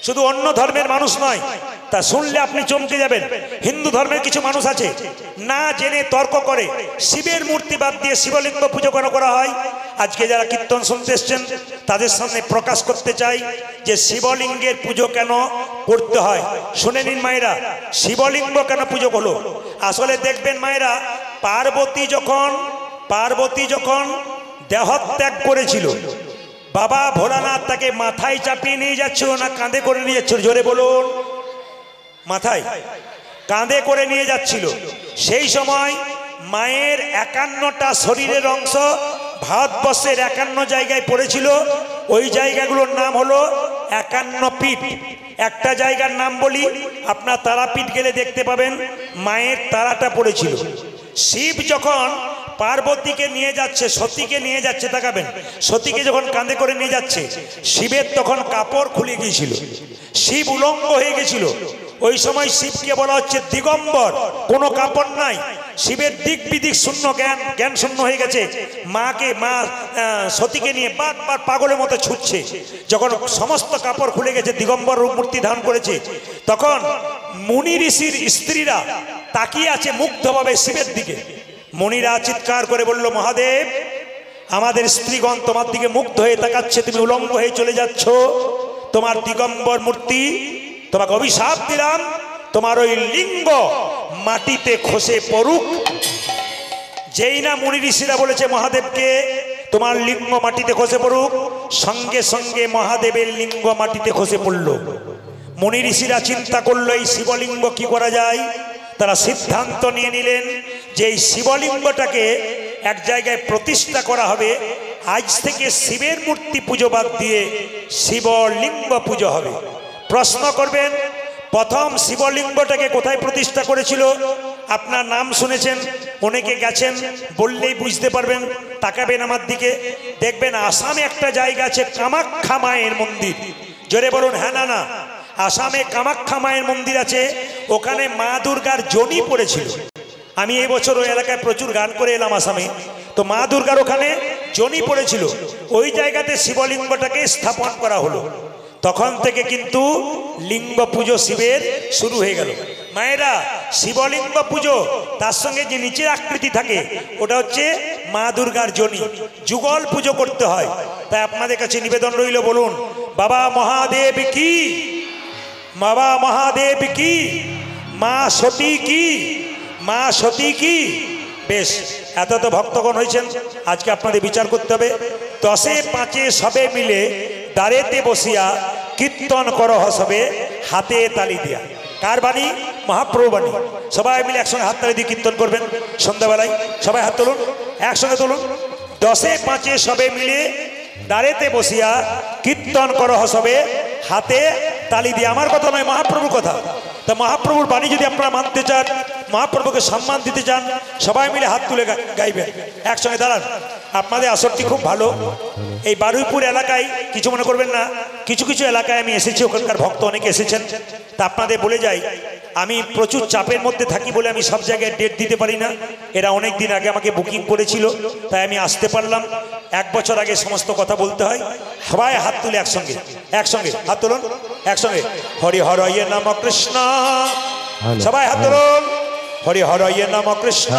শুধু অন্য ধর্মের মানুষ নয়, তা শুনলে আপনি চমকে যাবেন। হিন্দু ধর্মের কিছু মানুষ আছে না জেনে তর্ক করে শিবের মূর্তি বাদ দিয়ে শিবলিঙ্গ পুজো কেন করা হয়। আজকে যারা কীর্তন শুনতে এসছেন তাদের সামনে প্রকাশ করতে চাই যে শিবলিঙ্গের পুজো কেন করতে হয়। শুনে নিন মায়েরা, শিবলিঙ্গ কেন পুজো হলো। আসলে দেখবেন মায়েরা, পার্বতী যখন দেহত্যাগ করেছিল, বাবা ভোলানাথ তাকে মাথায় চাপিয়ে নিয়ে যাচ্ছিল না কাঁধে করে নিয়ে যাচ্ছিল? জোরে বলুন। মাথায় কাঁধে করে নিয়ে যাচ্ছিল। সেই সময় মায়ের 51টা শরীরের অংশ ভারতবর্ষের 51 জায়গায় পড়েছিল। ওই জায়গাগুলোর নাম হলো 51 পীঠ। একটা জায়গার নাম বলি, আপনার তারাপীঠ গেলে দেখতে পাবেন মায়ের তারাটা পড়েছিল। শিব যখন পার্বতীকে নিয়ে যাচ্ছে, সতীকে নিয়ে যাচ্ছে, তাকাবেন সতীকে যখন কাঁধে করে নিয়ে যাচ্ছে, শিবের তখন কাপড় খুলে গিয়েছিল, শিব উলঙ্গ হয়ে গেছিল। ওই সময় শিবকে বলা হচ্ছে দিগম্বর, কোনো কাপড় নাই। শিবের দিক বিদিক শূন্য, জ্ঞান শূন্য হয়ে গেছে। মা সতীকে নিয়ে বারবার পাগলের মতো ছুটছে। যখন সমস্ত কাপড় খুলে গেছে, দিগম্বর রূপ মূর্তি ধারণ করেছে, তখন মুনি ঋষির স্ত্রীরা তাকিয়ে আছে মুগ্ধভাবে শিবের দিকে। মুনিরা চিৎকার করে বলল, মহাদেব, আমাদের স্ত্রীগণ তোমার দিকে মুগ্ধ হয়ে তাকাচ্ছে, তুমি উলঙ্গ হয়ে চলে যাচ্ছ, তোমার দিগম্বর মূর্তি, তোমাকে অভিশাপ দিলাম, তোমার ওই লিঙ্গ মাটিতে খসে পড়ুক। যেই না মুনি ঋষিরা বলেছে মহাদেবকে তোমার লিঙ্গ মাটিতে খসে পড়ুক, সঙ্গে সঙ্গে মহাদেবের লিঙ্গ মাটিতে খসে পড়ল। মুনি ঋষিরা চিন্তা করলো এই শিবলিঙ্গ কি করা যায়। তারা সিদ্ধান্ত নিয়ে নিলেন যে এই শিবলিঙ্গটাকে এক জায়গায় প্রতিষ্ঠা করা হবে। আজ থেকে শিবের মূর্তি পুজো বাদ দিয়ে শিবলিঙ্গ পুজো হবে। প্রশ্ন করবেন, প্রথম শিবলিঙ্গটাকে কোথায় প্রতিষ্ঠা করেছিল? আপনার নাম শুনেছেন, অনেকে গেছেন, বললেই বুঝতে পারবেন। তাকাবেন আমার দিকে, দেখবেন আসামে একটা জায়গা আছে কামাখ্যা মায়ের মন্দির। জোরে বলুন হ্যাঁ না না। আসামে কামাখ্যা মায়ের মন্দির আছে, ওখানে মা দুর্গার জনি পড়েছিল। আমি এই বছর ওই এলাকায় প্রচুর গান করে এলাম আসামে, তো মা দুর্গার ওখানে জনি পড়েছিল। ওই জায়গাতে শিবলিঙ্গটাকে স্থাপন করা হলো। তখন থেকে কিন্তু লিঙ্গ পুজো শিবের শুরু হয়ে গেল। মায়েরা, শিবলিঙ্গ পুজো, তার সঙ্গে যে নিচের আকৃতি থাকে ওটা হচ্ছে মা দুর্গার জনি। যুগল পুজো করতে হয়। তাই আপনাদের কাছে নিবেদন রইল, বলুন বাবা মহাদেব কি, বাবা মহাদেব কি, মা সতী কি, মা সতী কি। বেশ, এত তো ভক্তগণ হয়েছেন, আজকে আপনাদের বিচার করতে হবে। 10-5 সবে মিলে দাঁড়েতে বসিয়া কীর্তন করহ সবে হাতে তালি দিয়া। কার বাণী? মহাপ্রভু বাণী। সবাই মিলে একসঙ্গে হাত তালি দিয়ে কীর্তন করবেন সন্ধ্যাবেলায়। সবাই হাত তুলুন, একসঙ্গে তুলুন। 10-5 সবে মিলে দাঁড়েতে বসিয়া কীর্তন করহ সবে হাতে তালি দিয়ে। আমার কথা নয়, মহাপ্রভুর কথা। তা মহাপ্রভুর বাণী যদি আপনারা মানতে চান, মহাপ্রভুকে সম্মান দিতে চান, সবাই মিলে হাত তুলে গাইবেন, একসঙ্গে দাঁড়ান। আপনাদের আসরটি খুব ভালো। এই বারুইপুর এলাকায় কিছু মনে করবেন না, কিছু কিছু এলাকায় আমি এসেছি, ওখানকার ভক্ত অনেকে এসেছেন। তা আপনাদের বলে যাই, আমি প্রচুর চাপের মধ্যে থাকি বলে আমি সব জায়গায় ডেট দিতে পারি না। এরা অনেক দিন আগে আমাকে বুকিং করেছিল, তাই আমি আসতে পারলাম। 1 বছর আগে সমস্ত কথা বলতে হয়। সবাই হাত তুলে একসঙ্গে, একসঙ্গে হাত তুলুন, একসঙ্গে। হরি হরয়ে নম কৃষ্ণ, সবাই হাত তুলুন। হরি হরয়ে নম কৃষ্ণ,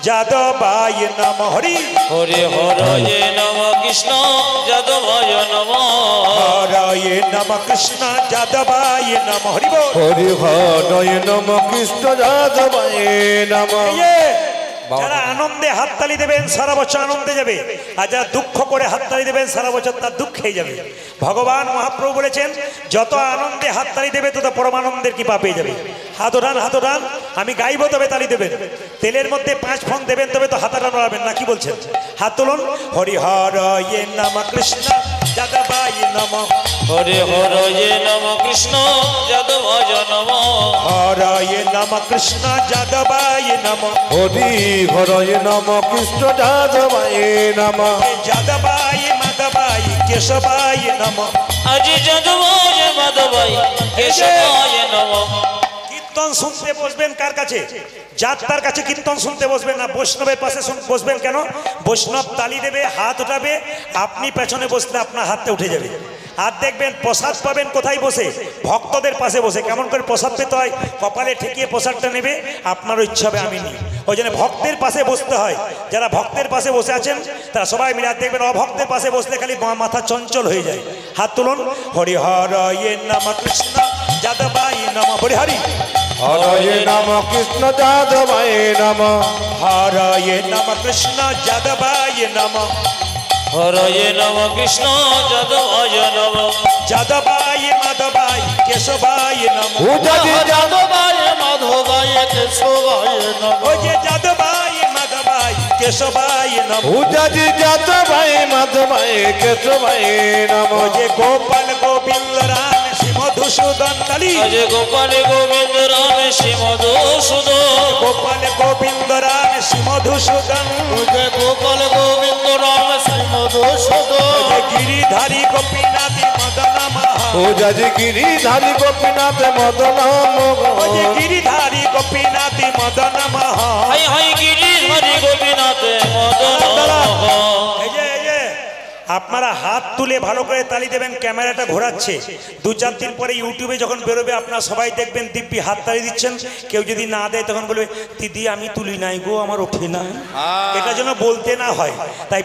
যাদবায় নম হরি। হরি হরয়ে নম কৃষ্ণ, যাদবায় নম। হরয়ে নম কৃষ্ণ, যাদবায় নম হরি বল। হরি হরয়ে নম কৃষ্ণ যাদবায় নম। যারা আনন্দে হাততালি দেবেন সারা বছর আনন্দে যাবে, আর যারা দুঃখ করে হাততালি দেবেন সারা বছর তার দুঃখেই যাবে। ভগবান মহাপ্রভু বলেছেন, যত আনন্দে হাততালি দেবে তত পরমানন্দের কৃপা পেয়ে যাবে। হাত ওঠান, হাত ওঠান। আমি গাইব তবে তালি দেবেন। তেলের মধ্যে 5 ফোঁক দেবেন তবে তো হাতটা নড়াবেন না, কি বলছেন? হাত তুলুন। হরি হরয়ে নম কৃষ্ণ, যাদবায় নম। হরি হরয়ে নম কৃষ্ণ, যাদবায় নম। হরয়ে নম কৃষ্ণ, যাদবায় নম। হরি হরয়ে নম কৃষ্ণ যাদবায় নম। যাদবায় মাধবায় কেশবায় নম। আজি যাদবায় মাধবায় কেশবায় নম। কীর্তন শুনতে বসবেন কার কাছে? যাত্রার কাছে কীর্তন শুনতে বসবেন না, বৈষ্ণবের পাশে বসবেন। কেন? বৈষ্ণব তালি দেবে, হাত উঠাবে, আপনি পেছনে বসলে আপনার হাতটা উঠে যাবে। আর দেখবেন প্রসাদ পাবেন কোথায় বসে? ভক্তদের পাশে বসে। কেমন করে প্রসাদ পেতে হয়? কপালে ঠেকিয়ে প্রসাদটা নেবে, আপনারও ইচ্ছা হবে আমি নিই। ওই জন্য ভক্তের পাশে বসতে হয়। যারা ভক্তের পাশে বসে আছেন তারা সবাই মিলে, আর দেখবেন অভক্তের পাশে বসলে খালি মাথা চঞ্চল হয়ে যায়। হাত তুলুন। হরি হরয়ে নম কৃষ্ণ, যাদবায় নম। হরি হরি হরয়ে নম কৃষ্ণ যাদবায় নম। হরয়ে নম কৃষ্ণ, যাদবায় নম। হরয়ে নম কৃষ্ণ, যাদবায় নম। যাদবায় মাধবায় কেশবায় নম। যাদবায় মাধবায় কেশবায় নম। ওই যে যাদবায় মাধবায় কেশবায় নম। উজাজি যাদবায় মাধবায় কেশবায় নম। ওই যে গোপাল গোবিন্দ রাম শ্রী মধুসূদন কালী। আজ গোপাল গোবিন্দ রাম শ্রী মধুসূদন। গোপাল গোবিন্দ রাম শ্রী মধুসূদন। গোপাল গোবিন্দ রাম শ্রী মধুসূদন। ওই যে গিরিধারী গোপীনাথ মদন মহা। উজাজি গিরিধারী গোপীনাথ মদন ওই যে মোহন। গিরিধারী গোপীনাথ মদন মহা। High high Giridhari Gopinath Madan Mohan. এই যে আপনারা হাত তুলে ভালো করে তালি দেবেন। ক্যামেরাটা ঘোরাচ্ছে, 2-4 দিন পরে ইউটিউবে যখন বেরোবে আপনারা সবাই দেখবেন দিব্যি হাত তালি দিচ্ছেন। কেউ যদি না দেয় তখন বলবে, দিদি আমি তুলি নাই গো, আমার ওঠে না। এটা যেন বলতে না হয়, তাই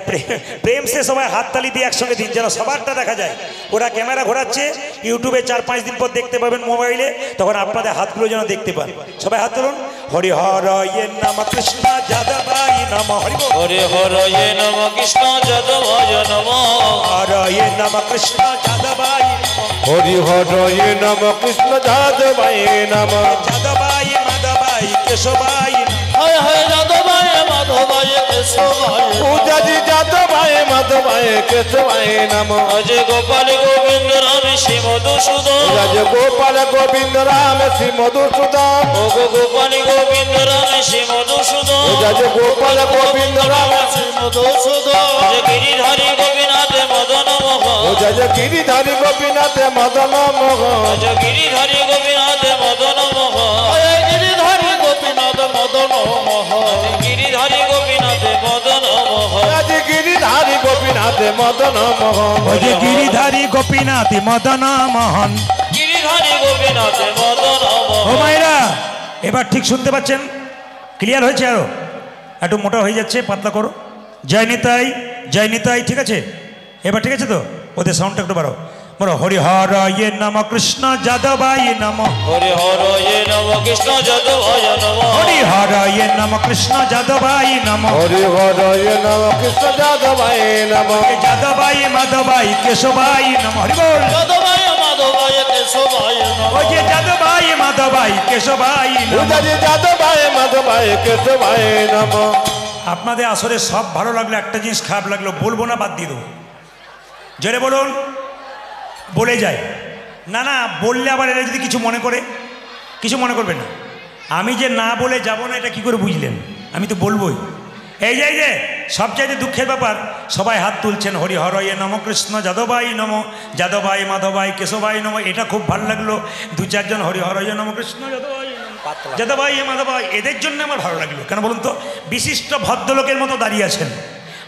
প্রেম সে সবাই হাত তালি দিয়ে একসঙ্গে দিন, যেন সবারটা দেখা যায়। ওরা ক্যামেরা ঘোরাচ্ছে, ইউটিউবে 4-5 দিন পর দেখতে পাবেন মোবাইলে, তখন আপনাদের হাতগুলো যেন দেখতে পান। সবাই হাত তুলুন। হরি হরয়ে নম কৃষ্ণ, যাদবায় নম। হরি বল। হরে হরয়ে নম কৃষ্ণ, যাদবায় নম। হরয়ে নম কৃষ্ণ, যাদবায় নম। হরি হরয়ে নম কৃষ্ণ যাদবায় নম। যাদবায় মাধবায় কেশবায় নম। হায় হায় যাদবায় মাধবায় কেশবায় নম। উজাজি যাদবায় মাধবায় কেশবায় নম। আজ গোপাল গোবিন্দ রাম শ্রী মধুসূদন। উজাজি গোপাল গোবিন্দ রাম শ্রী মধুসূদন। ও গো গোপাল গোবিন্দ রাম শ্রী মধুসূদন। উজাজি গোপাল গোবিন্দ রাম শ্রী মধুসূদন। আজ গিরিধারী গোপীনাথ মদন মোহন। উজাজি গিরিধারী গোপীনাথ মদন মোহন। আজ গিরিধারী গোপীনাথ মদন মোহন। গিরিধারী গোপীনাথ মদন মোহন। গিরিধারী গোপীনাথ মদন মোহন। উজাজি গিরিধারী গোপীনাথ মদন মোহন। ওই যে গিরিধারী গোপীনাথ মদন মোহন। গিরিধারী গোপীনাথ মদন ও মোহন। মায়েরা, এবার ঠিক শুনতে পাচ্ছেন? ক্লিয়ার হয়েছে? আরো একটু মোটা হয়ে যাচ্ছে, পাতলা করো। জয় নিতাই, জয় নিতাই। ঠিক আছে, এবার ঠিক আছে তো? ওদের সাউন্ডটা একটু বাড়াও। বলো হরি হর ইয়ে নম কৃষ্ণ যাদবায় নম। হরি হর ইয়ে নম কৃষ্ণ যাদবায় নম। হরি হর ইয়ে নম কৃষ্ণ যাদবায় নম। হরি হর ইয়ে নম কৃষ্ণ যাদবায় নম। যাদবায় মাধবায় কেশবায় নম। হরি বল। যাদবায় মাধবায় কেশবায় নম। ওই যে যাদবায় মাধবায় কেশবায় নম। যাদবায় মাধবায় কেশবায় নম। আপনাদের আসলে সব ভালো লাগলো, একটা জিনিস খারাপ লাগলো, বলবো না, বাদ দিয়ে দেবো। জোরে বলুন। বলে যায় না, না বললে আবার এরা যদি কিছু মনে করে, কিছু মনে করবে না। আমি যে না বলে যাব না এটা কি করে বুঝলেন? আমি তো বলবোই। এই যে সবচাইতে দুঃখের ব্যাপার, সবাই হাত তুলছেন হরি হর ইয়ে নম কৃষ্ণ যাদবাই নম, যাদবাই মাধবাই কেশবাই নম। এটা খুব ভালো লাগলো। দু চারজন হরি হর ইয়ে নম কৃষ্ণ যাদবাই যাদবাই মাধবাই, এদের জন্য আমার ভালো লাগলো। কেন বলুন তো? বিশিষ্ট ভদ্রলোকের মতো দাঁড়িয়ে আছেন,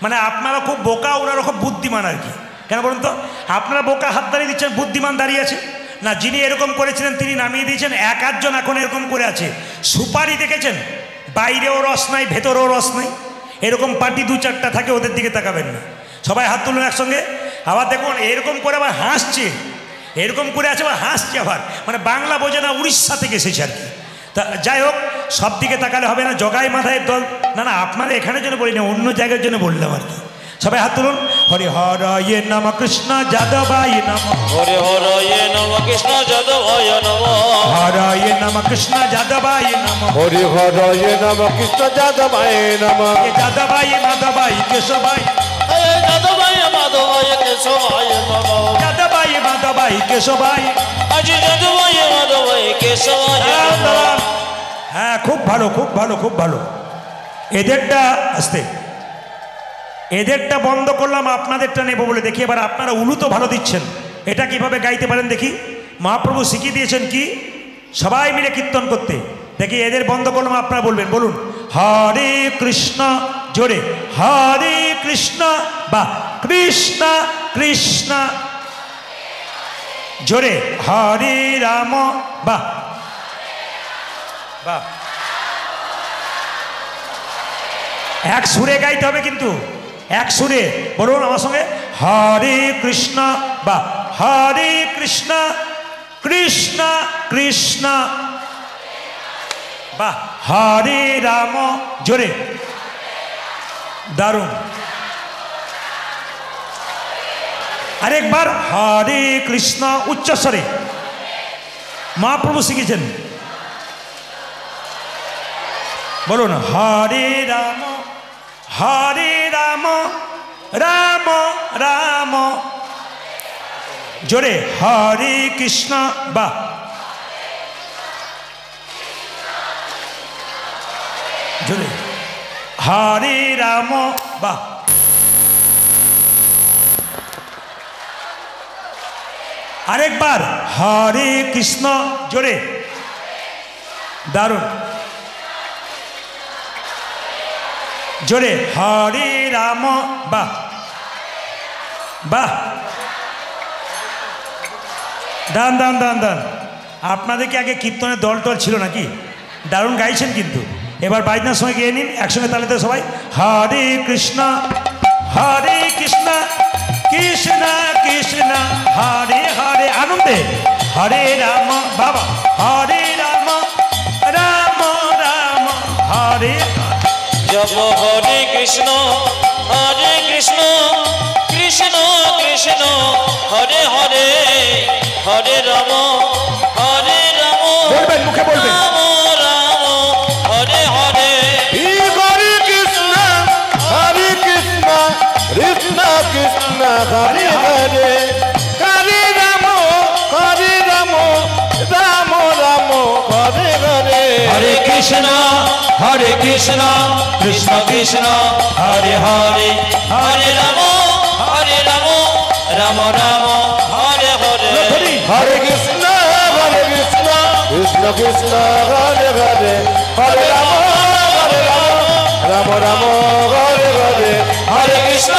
মানে আপনারা খুব বোকা, ওনারা খুব বুদ্ধিমান আর কি। কেন বলুন তো? আপনারা বোকা হাত দাঁড়িয়ে দিচ্ছেন, বুদ্ধিমান দাঁড়িয়ে আছে না। যিনি এরকম করেছিলেন তিনি নামিয়ে দিয়েছেন। এক আধজন এখন এরকম করে আছে। সুপারি দেখেছেন, বাইরেও রস নাই ভেতরেও রস নাই, এরকম পার্টি দু চারটা থাকে, ওদের দিকে তাকাবেন না। সবাই হাত তুলুন একসঙ্গে। আবার দেখুন এরকম করে আবার হাসছে, এরকম করে আছে আবার হাসছে, আবার মানে বাংলা বোঝে না, উড়িষ্যা থেকে এসেছে আর কি। তা যাই হোক, সব দিকে তাকালে হবে না। জগাই মাথায় দল না, না আপনারা এখানে জন্য বলি না, অন্য জায়গার জন্য বললাম আর কি। সবাই হাত তুলুন। হরি হর ইয়ে নম কৃষ্ণ যাদবায় নম। হরি হর ইয়ে নম কৃষ্ণ যাদবায় নম। হর ইয়ে নম কৃষ্ণ যাদবায় নম। হরি হর ইয়ে নম কৃষ্ণ যাদবায় নম। যাদবায় মাধবায় কেশবায়। যাদবায় মাধবায় কেশবায় নম। যাদবায় মাধবায় কেশবায়। আজ যাদবায় মাধবায় কেশবায় নম। হ্যাঁ, খুব ভালো, খুব ভালো, খুব ভালো। এদেরটা আসতে, এদেরটা বন্ধ করলাম, আপনাদেরটা নেবো বলে। দেখি এবার আপনারা উলু তো ভালো দিচ্ছেন, এটা কিভাবে গাইতে পারেন দেখি। মহাপ্রভু শিখিয়ে দিয়েছেন কি? সবাই মিলে কীর্তন করতে। দেখি এদের বন্ধ করলাম, আপনারা বলবেন। বলুন হরে কৃষ্ণ, জোরে হরে কৃষ্ণ, বা কৃষ্ণ কৃষ্ণ, জোরে হরে রাম, বা বা এক সুরে গাইতে হবে কিন্তু, এক সুরে। বলুন আমার সঙ্গে হরে কৃষ্ণ, বা হরে কৃষ্ণ কৃষ্ণ কৃষ্ণ, বা হরে রাম, জোরে। দারুণ। আরেকবার হরে কৃষ্ণ উচ্চস্বরে। মহাপ্রভু শিখেছেন। বলুন হরে রাম, হরে রাম, রাম রাম, জোরে হরে কৃষ্ণ, বা জোরে হরে রাম, বা আরেকবার হরে কৃষ্ণ, জোরে। দারুণ। জোরে হরে রাম, বাহ বাহ। দান দান দান দান। আপনাদের কি আগে কীর্তনের দল টল ছিল নাকি? দারুণ গাইছেন কিন্তু। এবার বাজনার সময় গিয়ে নিন একসঙ্গে, তাহলে তো সবাই হরে কৃষ্ণ কৃষ্ণ কৃষ্ণ হরে হরে, আনন্দে হরে রাম, বাবা হরে রাম রাম রাম হরে। জপ হরে কৃষ্ণ কৃষ্ণ কৃষ্ণ হরে হরে, হরে রাম বলবেন, মুখে বলবেন। রাম রাম হরে হরে। হরে কৃষ্ণ কৃষ্ণ কৃষ্ণ হরে হরে, হরে রাম রাম রাম হরে হরে। হরে কৃষ্ণ কৃষ্ণ কৃষ্ণ হরে হরে, হরে রাম রাম রাম হরে হরে। হরে কৃষ্ণ কৃষ্ণ কৃষ্ণ হরে হরে, হরে রাম রাম রাম হরে হরে। হরে কৃষ্ণ